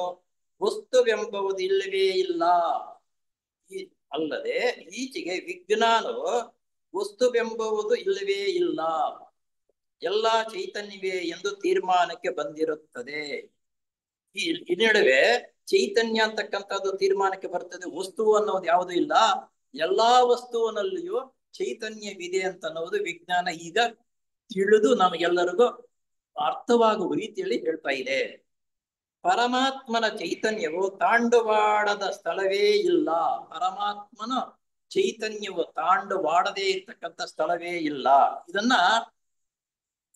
ವಸ್ತುವೆಂಬುದು ಇಲ್ಲವೇ ಇಲ್ಲ. ಅಲ್ಲದೆ ಈಚೆಗೆ ವಿಜ್ಞಾನವು ವಸ್ತುವೆಂಬುದು ಇಲ್ಲವೇ ಇಲ್ಲ, ಎಲ್ಲ ಚೈತನ್ಯವೇ ಎಂದು ತೀರ್ಮಾನಕ್ಕೆ ಬಂದಿರುತ್ತದೆ. ಈ ನಡುವೆ ಚೈತನ್ಯ ಅಂತಕ್ಕಂಥದ್ದು ತೀರ್ಮಾನಕ್ಕೆ ಬರ್ತದೆ. ವಸ್ತು ಅನ್ನೋದು ಯಾವುದೂ ಇಲ್ಲ, ಎಲ್ಲಾ ವಸ್ತುವಿನಲ್ಲಿಯೂ ಚೈತನ್ಯವಿದೆ ಅಂತ ಅನ್ನೋದು ವಿಜ್ಞಾನ ಈಗ ತಿಳಿದು ನಮಗೆಲ್ಲರಿಗೂ ಅರ್ಥವಾಗುವ ರೀತಿಯಲ್ಲಿ ಹೇಳ್ತಾ ಇದೆ. ಪರಮಾತ್ಮನ ಚೈತನ್ಯವು ತಾಂಡವಾಡದ ಸ್ಥಳವೇ ಇಲ್ಲ. ಪರಮಾತ್ಮನ ಚೈತನ್ಯವು ತಾಂಡವಾಡದೇ ಇರ್ತಕ್ಕಂಥ ಸ್ಥಳವೇ ಇಲ್ಲ. ಇದನ್ನ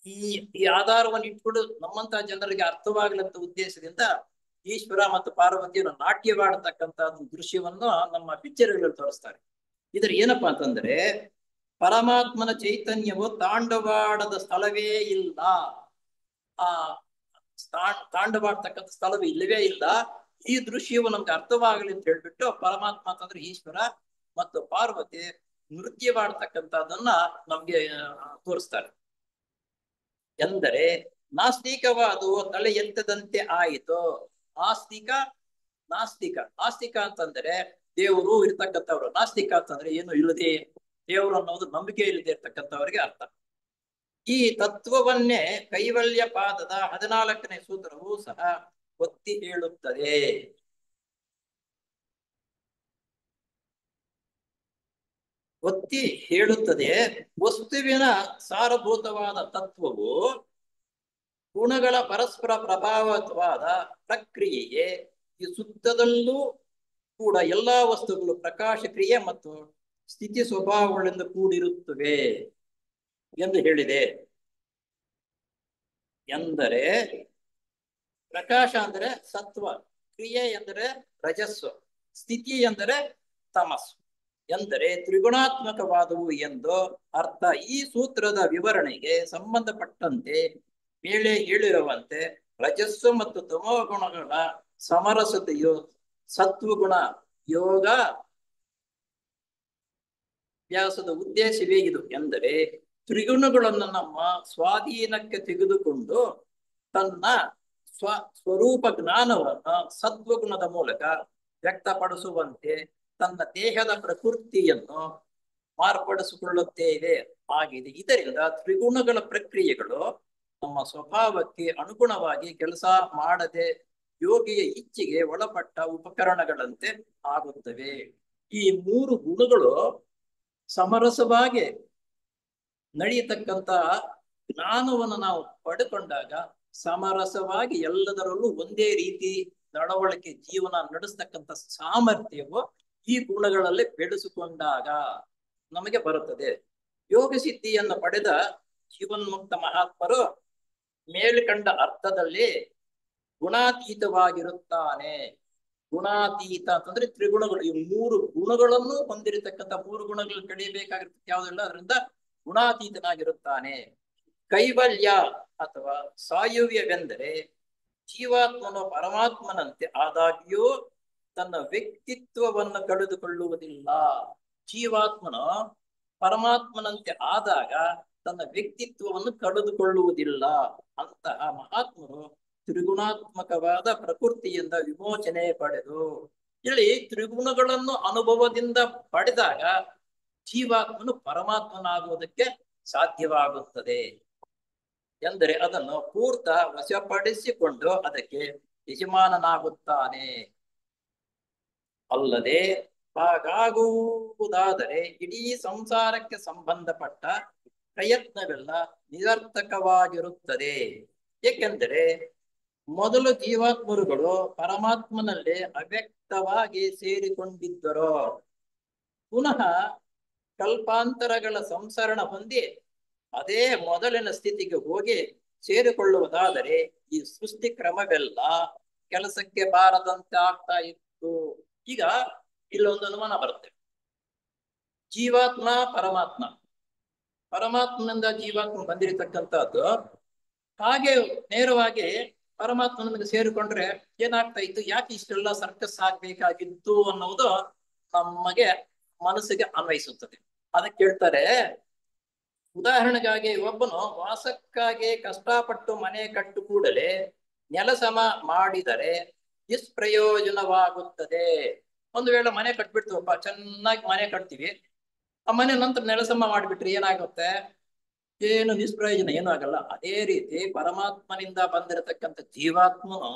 ಈ ಆಧಾರವನ್ನು ಇಟ್ಕೊಂಡು ನಮ್ಮಂತಹ ಜನರಿಗೆ ಅರ್ಥವಾಗಲಂತ ಉದ್ದೇಶದಿಂದ ಈಶ್ವರ ಮತ್ತು ಪಾರ್ವತಿಯನ್ನು ನಾಟ್ಯವಾಡತಕ್ಕಂತ ದೃಶ್ಯವನ್ನು ನಮ್ಮ ಪಿಕ್ಚರ್ಗಳಲ್ಲಿ ತೋರಿಸ್ತಾರೆ. ಇದ್ರ ಏನಪ್ಪಾ ಅಂತಂದ್ರೆ, ಪರಮಾತ್ಮನ ಚೈತನ್ಯವು ತಾಂಡವಾಡದ ಸ್ಥಳವೇ ಇಲ್ಲ. ಆ ತಾಂಡವಾಡ್ತಕ್ಕಂಥ ಸ್ಥಳವೇ ಇಲ್ಲವೇ ಇಲ್ಲ. ಈ ದೃಶ್ಯವು ನಮ್ಗೆ ಅರ್ಥವಾಗಲಿ ಅಂತ ಹೇಳ್ಬಿಟ್ಟು ಪರಮಾತ್ಮ ಅಂತಂದ್ರೆ ಈಶ್ವರ ಮತ್ತು ಪಾರ್ವತಿ ನೃತ್ಯವಾಡ್ತಕ್ಕಂಥದ್ದನ್ನ ನಮ್ಗೆ ತೋರಿಸ್ತಾರೆ. ಎಂದರೆ ನಾಸ್ತಿಕವಾದುವು ತಲೆ ಎತ್ತದಂತೆ ಆಯಿತು. ನಾಸ್ತಿಕ ಅಂತಂದ್ರೆ ದೇವರು ಇರ್ತಕ್ಕಂಥವ್ರು. ನಾಸ್ತಿಕ ಅಂತಂದ್ರೆ ಏನು ಇಲ್ಲದೆ, ದೇವರು ಅನ್ನೋದು ನಂಬಿಕೆ ಇಲ್ಲದೆ ಇರ್ತಕ್ಕಂಥವ್ರಿಗೆ ಅರ್ಥ. ಈ ತತ್ವವನ್ನೇ ಕೈವಲ್ಯ ಪಾದದ 14ನೇ ಸೂತ್ರವು ಸಹ ಒತ್ತಿ ಹೇಳುತ್ತದೆ. ವಸ್ತುವಿನ ಸಾರಭೂತವಾದ ತತ್ವವು ಗುಣಗಳ ಪರಸ್ಪರ ಪ್ರಭಾವವಾದ ಪ್ರಕ್ರಿಯೆಯೇ ಈ ಸುತ್ತದಲ್ಲೂ ಕೂಡ ಎಲ್ಲಾ ವಸ್ತುಗಳು ಪ್ರಕಾಶ ಕ್ರಿಯೆ ಮತ್ತು ಸ್ಥಿತಿ ಸ್ವಭಾವಗಳಿಂದ ಕೂಡಿರುತ್ತವೆ ಎಂದು ಹೇಳಿದೆ. ಎಂದರೆ ಪ್ರಕಾಶ ಅಂದರೆ ಸತ್ವ, ಕ್ರಿಯೆ ಎಂದರೆ ರಜಸ್ಸು, ಸ್ಥಿತಿ ಎಂದರೆ ತಮಸ್ಸು ಎಂದರೆ ತ್ರಿಗುಣಾತ್ಮಕವಾದವು ಎಂದು ಅರ್ಥ. ಈ ಸೂತ್ರದ ವಿವರಣೆಗೆ ಸಂಬಂಧಪಟ್ಟಂತೆ ಮೇಲೆ ಹೇಳಿರುವಂತೆ ರಜಸ್ಸು ಮತ್ತು ತಮೋ ಗುಣಗಳ ಸಮರಸತೆಯು ಸತ್ವಗುಣ ಯೋಗ ವ್ಯಾಸದ ಉದ್ದೇಶವೇ ಇದು. ಎಂದರೆ ತ್ರಿಗುಣಗಳನ್ನು ನಮ್ಮ ಸ್ವಾಧೀನಕ್ಕೆ ತೆಗೆದುಕೊಂಡು ತನ್ನ ಸ್ವರೂಪ ಜ್ಞಾನವನ್ನು ಸತ್ವಗುಣದ ಮೂಲಕ ವ್ಯಕ್ತಪಡಿಸುವಂತೆ ತನ್ನ ದೇಹದ ಪ್ರಕೃತಿಯನ್ನು ಮಾರ್ಪಡಿಸಿಕೊಳ್ಳುತ್ತೇವೆ ಆಗಿದೆ. ಇದರಿಂದ ತ್ರಿಗುಣಗಳ ಪ್ರಕ್ರಿಯೆಗಳು ನಮ್ಮ ಸ್ವಭಾವಕ್ಕೆ ಅನುಗುಣವಾಗಿ ಕೆಲಸ ಮಾಡದೆ ಯೋಗಿಯ ಇಚ್ಛೆಗೆ ಒಳಪಟ್ಟ ಉಪಕರಣಗಳಂತೆ ಆಗುತ್ತವೆ. ಈ ಮೂರು ಗುಣಗಳು ಸಮರಸವಾಗಿ ನಡೆಯತಕ್ಕಂತಹ ಜ್ಞಾನವನ್ನು ನಾವು ಪಡೆದುಕೊಂಡಾಗ ಸಮರಸವಾಗಿ ಎಲ್ಲದರಲ್ಲೂ ಒಂದೇ ರೀತಿ ನಡವಳಿಕೆ ಜೀವನ ನಡೆಸ್ತಕ್ಕಂಥ ಸಾಮರ್ಥ್ಯವು ಈ ಗುಣಗಳಲ್ಲಿ ಬೆಳೆಸಿಕೊಂಡಾಗ ನಮಗೆ ಬರುತ್ತದೆ. ಯೋಗ ಸಿದ್ಧಿಯನ್ನು ಪಡೆದ ಜೀವನ್ಮುಕ್ತ ಮಹಾತ್ಮರು ಮೇಲ್ಕಂಡ ಅರ್ಥದಲ್ಲಿ ಗುಣಾತೀತವಾಗಿರುತ್ತಾನೆ. ಗುಣಾತೀತ ಅಂತಂದ್ರೆ ತ್ರಿಗುಣಗಳು, ಈ ಮೂರು ಗುಣಗಳನ್ನು ಹೊಂದಿರತಕ್ಕಂಥ ಮೂರು ಗುಣಗಳು ಕಡಿಬೇಕಾಗಿರ್ತದೆ ಯಾವುದಿಲ್ಲ, ಅದರಿಂದ ಗುಣಾತೀತನಾಗಿರುತ್ತಾನೆ. ಕೈವಲ್ಯ ಅಥವಾ ಸಾಯುವ್ಯವೆಂದರೆ ಜೀವಾತ್ಮನು ಪರಮಾತ್ಮನಂತೆ ಆದಾಗ್ಯೂ ತನ್ನ ವ್ಯಕ್ತಿತ್ವವನ್ನು ಕಳೆದುಕೊಳ್ಳುವುದಿಲ್ಲ. ಜೀವಾತ್ಮನು ಪರಮಾತ್ಮನಂತೆ ಆದಾಗ ತನ್ನ ವ್ಯಕ್ತಿತ್ವವನ್ನು ಕಳೆದುಕೊಳ್ಳುವುದಿಲ್ಲ. ಅಂತಹ ಮಹಾತ್ಮರು ತ್ರಿಗುಣಾತ್ಮಕವಾದ ಪ್ರಕೃತಿಯಿಂದ ವಿಮೋಚನೆ ಪಡೆದು, ಇಲ್ಲಿ ತ್ರಿಗುಣಗಳನ್ನು ಅನುಭವದಿಂದ ಪಡೆದಾಗ ಜೀವಾತ್ಮನು ಪರಮಾತ್ಮನಾಗುವುದಕ್ಕೆ ಸಾಧ್ಯವಾಗುತ್ತದೆ. ಎಂದರೆ ಅದನ್ನು ಪೂರ್ತ ವಶಪಡಿಸಿಕೊಂಡು ಅದಕ್ಕೆ ಯಜಮಾನನಾಗುತ್ತಾನೆ. ಅಲ್ಲದೆ ಹಾಗಾಗುವುದಾದರೆ ಇಡೀ ಸಂಸಾರಕ್ಕೆ ಸಂಬಂಧಪಟ್ಟ ಪ್ರಯತ್ನವೆಲ್ಲ ನಿರರ್ಥಕವಾಗಿರುತ್ತದೆ. ಏಕೆಂದರೆ ಮೊದಲು ಜೀವಾತ್ಮರುಗಳು ಪರಮಾತ್ಮನಲ್ಲಿ ಅವ್ಯಕ್ತವಾಗಿ ಸೇರಿಕೊಂಡಿದ್ದರು. ಪುನಃ ಕಲ್ಪಾಂತರಗಳ ಸಂಸರಣ ಹೊಂದಿ ಅದೇ ಮೊದಲಿನ ಸ್ಥಿತಿಗೆ ಹೋಗಿ ಸೇರಿಕೊಳ್ಳುವುದಾದರೆ ಈ ಸೃಷ್ಟಿ ಕ್ರಮವೆಲ್ಲ ಕೆಲಸಕ್ಕೆ ಬಾರದಂತೆ ಆಗ್ತಾ ಇತ್ತು. ಈಗ ಇಲ್ಲೊಂದು ಅನುಮಾನ ಬರುತ್ತೆ. ಜೀವಾತ್ಮ ಪರಮಾತ್ಮ, ಪರಮಾತ್ಮನಿಂದ ಜೀವಾತ್ಮ ಬಂದಿರತಕ್ಕಂಥದ್ದು, ಹಾಗೆ ನೇರವಾಗಿ ಪರಮಾತ್ಮನಿಗೆ ಸೇರಿಕೊಂಡ್ರೆ ಏನಾಗ್ತಾ ಇತ್ತು, ಯಾಕೆ ಇಷ್ಟೆಲ್ಲ ಸರ್ಕಸ್ ಆಗ್ಬೇಕಾಗಿತ್ತು ಅನ್ನೋದು ನಮಗೆ ಮನಸ್ಸಿಗೆ ಅನ್ವಯಿಸುತ್ತದೆ. ಅದಕ್ಕೆ ಹೇಳ್ತಾರೆ, ಉದಾಹರಣೆಗಾಗಿ ಒಬ್ಬನು ವಾಸಕ್ಕಾಗಿ ಕಷ್ಟಪಟ್ಟು ಮನೆ ಕಟ್ಟು ಕೂಡಲೇ ನೆಲಸಮ ಮಾಡಿದರೆ ನಿಷ್ಪ್ರಯೋಜನವಾಗುತ್ತದೆ. ಒಂದು ವೇಳೆ ಮನೆ ಕಟ್ಬಿಡ್ತೀವಪ್ಪ, ಚೆನ್ನಾಗಿ ಮನೆ ಕಟ್ತೀವಿ, ಆ ಮನೆ ನಂತರ ನೆಲಸಮ ಮಾಡಿಬಿಟ್ರೆ ಏನಾಗುತ್ತೆ? ಏನು ನಿಷ್ಪ್ರಯೋಜನ, ಏನೂ ಆಗಲ್ಲ. ಅದೇ ರೀತಿ ಪರಮಾತ್ಮನಿಂದ ಬಂದಿರತಕ್ಕಂಥ ಜೀವಾತ್ಮನು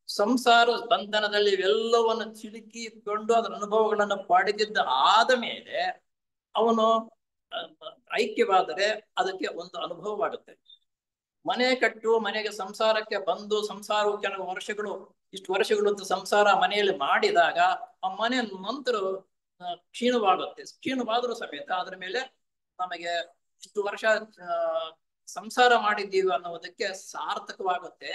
ಸಂಸಾರ ಬಂಧನದಲ್ಲಿ ಇವೆಲ್ಲವನ್ನು ಸಿಲುಕಿಕೊಂಡು ಅದರ ಅನುಭವಗಳನ್ನು ಪಡೆದಿದ್ದ ಆದ ಮೇಲೆ ಅವನು ಐಕ್ಯವಾದರೆ ಅದಕ್ಕೆ ಒಂದು ಅನುಭವವಾಗುತ್ತೆ. ಮನೆ ಕಟ್ಟು ಮನೆಗೆ ಸಂಸಾರಕ್ಕೆ ಬಂದು ಸಂಸಾರವು ಕೆಲವು ವರ್ಷಗಳು, ಇಷ್ಟು ವರ್ಷಗಳು ಅಂತ ಸಂಸಾರ ಮನೆಯಲ್ಲಿ ಮಾಡಿದಾಗ ಆ ಮನೆ ನಂತರ ಕ್ಷೀಣವಾಗುತ್ತೆ. ಕ್ಷೀಣವಾದರೂ ಸಮೇತ ಅದ್ರ ಮೇಲೆ ನಮಗೆ ಇಷ್ಟು ವರ್ಷ ಸಂಸಾರ ಮಾಡಿದ್ದೀವಿ ಅನ್ನೋದಕ್ಕೆ ಸಾರ್ಥಕವಾಗುತ್ತೆ.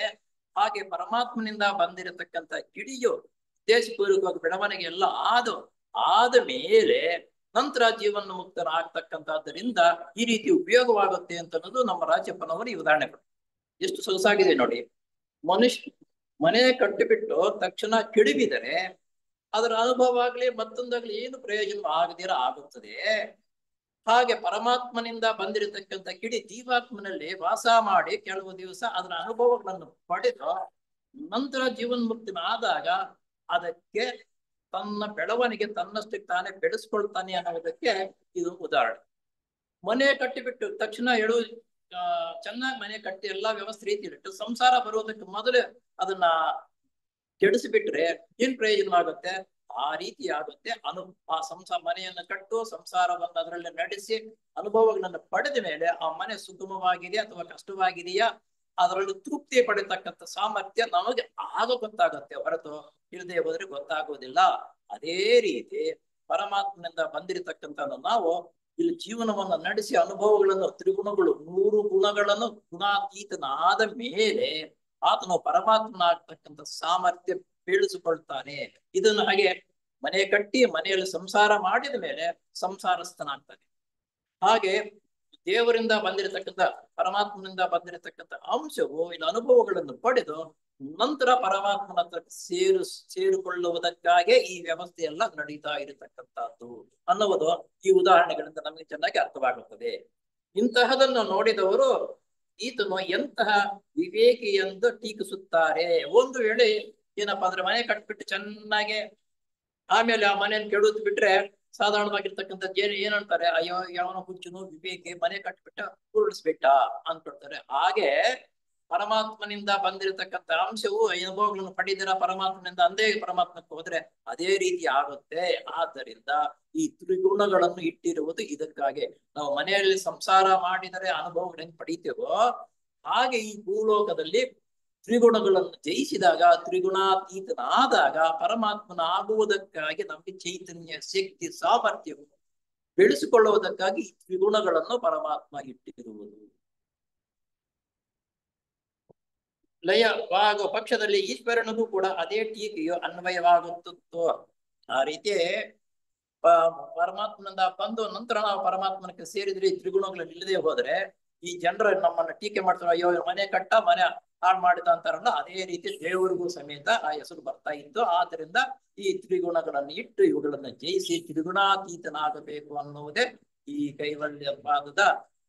ಹಾಗೆ ಪರಮಾತ್ಮನಿಂದ ಬಂದಿರತಕ್ಕಂಥ ಕಿಡಿಯು ಉದ್ದೇಶಪೂರ್ವಕವಾಗಿ ಬೆಳವಣಿಗೆ ಎಲ್ಲ ಆದ ಮೇಲೆ ನಂತರ ಜೀವನ ಮುಕ್ತರಾಗ್ತಕ್ಕಂಥದ್ದರಿಂದ ಈ ರೀತಿ ಉಪಯೋಗವಾಗುತ್ತೆ ಅಂತ ಅನ್ನೋದು ನಮ್ಮ ರಾಜ್ಯಪ್ಪನವರು ಈ ಉದಾಹರಣೆ ಕೊಟ್ಟು ಎಷ್ಟು ಸೊಗಸಾಗಿದೆ ನೋಡಿ. ಮನೆ ಕಟ್ಟಿಬಿಟ್ಟು ತಕ್ಷಣ ಕೆಡವಿದರೆ ಅದರ ಅನುಭವ ಆಗ್ಲಿ ಮತ್ತೊಂದಾಗ್ಲಿ ಏನು ಪ್ರಯೋಜನ ಆಗದಿರ ಆಗುತ್ತದೆ. ಹಾಗೆ ಪರಮಾತ್ಮನಿಂದ ಬಂದಿರತಕ್ಕಂಥ ಕಿಡಿ ಜೀವಾತ್ಮನಲ್ಲಿ ವಾಸ ಮಾಡಿ ಕೆಲವು ದಿವಸ ಅದರ ಅನುಭವಗಳನ್ನು ಪಡೆದು ನಂತರ ಜೀವನ್ಮುಕ್ತನಾದಾಗ ಅದಕ್ಕೆ ತನ್ನ ಬೆಳವಣಿಗೆ ತನ್ನಷ್ಟಕ್ಕೆ ತಾನೇ ಬೆಳೆಸ್ಕೊಳ್ತಾನೆ ಅನ್ನೋದಕ್ಕೆ ಇದು ಉದಾಹರಣೆ. ಮನೆ ಕಟ್ಟಿಬಿಟ್ಟು ತಕ್ಷಣ ಚೆನ್ನಾಗಿ ಮನೆ ಕಟ್ಟಿ ಎಲ್ಲಾ ವ್ಯವಸ್ಥೆ ರೀತಿ ಇಟ್ಟು ಸಂಸಾರ ಬರುವುದಕ್ಕೆ ಮೊದಲೇ ಅದನ್ನ ಕೆಡಿಸಿಬಿಟ್ರೆ ಏನ್ ಪ್ರಯೋಜನವಾಗುತ್ತೆ? ಆ ರೀತಿ ಆಗುತ್ತೆ. ಮನೆಯನ್ನು ಕಟ್ಟು ಸಂಸಾರವನ್ನು ಅದರಲ್ಲಿ ನಡೆಸಿ ಅನುಭವಗಳನ್ನು ಪಡೆದ ಮೇಲೆ ಆ ಮನೆ ಸುಗಮವಾಗಿದೆ ಅಥವಾ ಕಷ್ಟವಾಗಿದೆಯಾ ಅದರಲ್ಲಿ ತೃಪ್ತಿ ಪಡಿತಕ್ಕಂಥ ಸಾಮರ್ಥ್ಯ ನಮಗೆ ಆಗ ಗೊತ್ತಾಗತ್ತೆ, ಹೊರತು ಇಲ್ಲದೆ ಹೋದ್ರೆ ಗೊತ್ತಾಗೋದಿಲ್ಲ. ಅದೇ ರೀತಿ ಪರಮಾತ್ಮನಿಂದ ಬಂದಿರತಕ್ಕಂಥ ನಾವು ಇಲ್ಲಿ ಜೀವನವನ್ನು ನಡೆಸಿ ಅನುಭವಗಳನ್ನು ತ್ರಿಗುಣಗಳು 100 ಗುಣಗಳನ್ನು ಗುಣಾತೀತನಾದ ಮೇಲೆ ಆತನು ಪರಮಾತ್ಮನಾಗ್ತಕ್ಕಂಥ ಸಾಮರ್ಥ್ಯ ಬೆಳೆಸಿಕೊಳ್ತಾನೆ. ಇದನ್ನು ಹಾಗೆ ಮನೆ ಕಟ್ಟಿ ಮನೆಯಲ್ಲಿ ಸಂಸಾರ ಮಾಡಿದ ಮೇಲೆ ಸಂಸಾರಸ್ಥನಾಗ್ತಾನೆ. ಹಾಗೆ ದೇವರಿಂದ ಬಂದಿರತಕ್ಕಂಥ ಪರಮಾತ್ಮನಿಂದ ಬಂದಿರತಕ್ಕಂಥ ಅಂಶವು ಇಲ್ಲಿ ಅನುಭವಗಳನ್ನು ಪಡೆದು ನಂತರ ಪರಮಾತ್ಮನ ಹತ್ರ ಸೇರಿಕೊಳ್ಳುವುದಕ್ಕಾಗಿ ಈ ವ್ಯವಸ್ಥೆ ಎಲ್ಲ ನಡೀತಾ ಇರತಕ್ಕಂಥದ್ದು ಅನ್ನುವುದು ಈ ಉದಾಹರಣೆಗಳಿಂದ ನಮಗೆ ಚೆನ್ನಾಗಿ ಅರ್ಥವಾಗುತ್ತದೆ. ಇಂತಹದನ್ನು ನೋಡಿದವರು ಈತನು ಎಂತಹ ವಿವೇಕಿ ಎಂದು ಟೀಕಿಸುತ್ತಾರೆ. ಒಂದು ವೇಳೆ ಏನಪ್ಪಾ ಅಂದ್ರೆ ಮನೆ ಕಟ್ಬಿಟ್ಟು ಚೆನ್ನಾಗಿ ಆಮೇಲೆ ಆ ಮನೆಯನ್ನು ಕೆಡುವುದು ಬಿಟ್ರೆ ಸಾಧಾರಣವಾಗಿರ್ತಕ್ಕಂಥದ್ದು ಏನಂತಾರೆ, ಅಯ್ಯೋ ಯಾವನ ಹುಚ್ಚುನು ವಿವೇಕಿ ಮನೆ ಕಟ್ಬಿಟ್ಟ ಉರುಳಿಸ್ಬಿಟ್ಟ ಅನ್ಕೊಳ್ತಾರೆ. ಹಾಗೆ ಪರಮಾತ್ಮನಿಂದ ಬಂದಿರತಕ್ಕಂಥ ಅಂಶವು ಅನುಭವಗಳನ್ನು ಪಡೆದಿರ ಪರಮಾತ್ಮನಿಂದ ಅಂದೇ ಪರಮಾತ್ಮಕ್ಕೆ ಹೋದ್ರೆ ಅದೇ ರೀತಿ ಆಗುತ್ತೆ. ಆದ್ದರಿಂದ ಈ ತ್ರಿಗುಣಗಳನ್ನು ಇಟ್ಟಿರುವುದು ಇದಕ್ಕಾಗಿ. ನಾವು ಮನೆಯಲ್ಲಿ ಸಂಸಾರ ಮಾಡಿದರೆ ಅನುಭವಗಳನ್ನು ಪಡಿತೇವೋ ಹಾಗೆ ಈ ಭೂಲೋಕದಲ್ಲಿ ತ್ರಿಗುಣಗಳನ್ನು ಜಯಿಸಿದಾಗ ತ್ರಿಗುಣಾತೀತನಾದಾಗ ಪರಮಾತ್ಮನ ಆಗುವುದಕ್ಕಾಗಿ ನಮಗೆ ಚೈತನ್ಯ ಶಕ್ತಿ ಸಾಮರ್ಥ್ಯವು ಬೆಳೆಸಿಕೊಳ್ಳುವುದಕ್ಕಾಗಿ ಈ ತ್ರಿಗುಣಗಳನ್ನು ಪರಮಾತ್ಮ ಇಟ್ಟಿರುವುದು. ಲಯವಾಗುವ ಪಕ್ಷದಲ್ಲಿ ಈಶ್ವರನಿಗೂ ಕೂಡ ಅದೇ ಟೀಕೆಯು ಅನ್ವಯವಾಗುತ್ತಿತ್ತು. ಆ ರೀತಿ ಪರಮಾತ್ಮನಿಂದ ಬಂದು ನಂತರ ನಾವು ಪರಮಾತ್ಮನಕ್ಕೆ ಸೇರಿದ್ರೆ ಈ ತ್ರಿಗುಣಗಳಲ್ಲಿ ಇಲ್ಲದೆ ಹೋದ್ರೆ ಈ ಜನರು ನಮ್ಮನ್ನ ಟೀಕೆ ಮಾಡ್ತಾರೆ, ಅಯ್ಯೋ ಮನೆ ಕಟ್ಟ ಮನೆ ಹಾಳು ಮಾಡಿದ ಅಂತಾರಲ್ಲ, ಅದೇ ರೀತಿ ದೇವರಿಗೂ ಸಮೇತ ಆ ಹೆಸರು ಬರ್ತಾ ಇತ್ತು. ಆದ್ದರಿಂದ ಈ ತ್ರಿಗುಣಗಳನ್ನು ಇಟ್ಟು ಇವುಗಳನ್ನು ಜಯಿಸಿ ತ್ರಿಗುಣಾತೀತನಾಗಬೇಕು ಅನ್ನುವುದೇ ಈ ಕೈವಲ್ಯ ಪಾದದ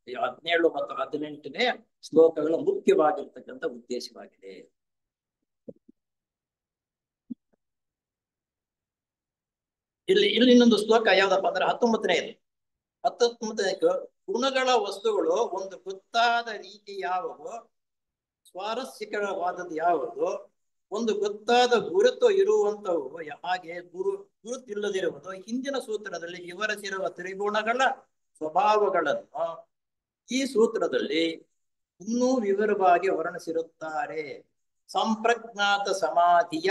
17 ಮತ್ತು 18ನೇ ಶ್ಲೋಕಗಳ ಮುಖ್ಯವಾಗಿರ್ತಕ್ಕಂಥ ಉದ್ದೇಶವಾಗಿದೆ. ಇಲ್ಲಿ ಇನ್ನೊಂದು ಶ್ಲೋಕ ಯಾವ್ದಪ್ಪ ಅಂದ್ರೆ 19ನೇ ಗುಣಗಳ ವಸ್ತುಗಳು ಒಂದು ಗೊತ್ತಾದ ರೀತಿ ಯಾವುವು, ಸ್ವಾರಸ್ಯಕರವಾದದ್ದು ಯಾವುದು, ಒಂದು ಗೊತ್ತಾದ ಗುರುತು ಇರುವಂತವು ಹಾಗೆ ಗುರುತಿಲ್ಲದಿರುವುದು. ಹಿಂದಿನ ಸೂತ್ರದಲ್ಲಿ ವಿವರಿಸಿರುವ ತ್ರಿಗುಣಗಳ ಸ್ವಭಾವಗಳನ್ನು ಈ ಸೂತ್ರದಲ್ಲಿ ಇನ್ನೂ ವಿವರವಾಗಿ ವರ್ಣಿಸಿರುತ್ತಾರೆ. ಸಂಪ್ರಜ್ಞಾತ ಸಮಾಧಿಯ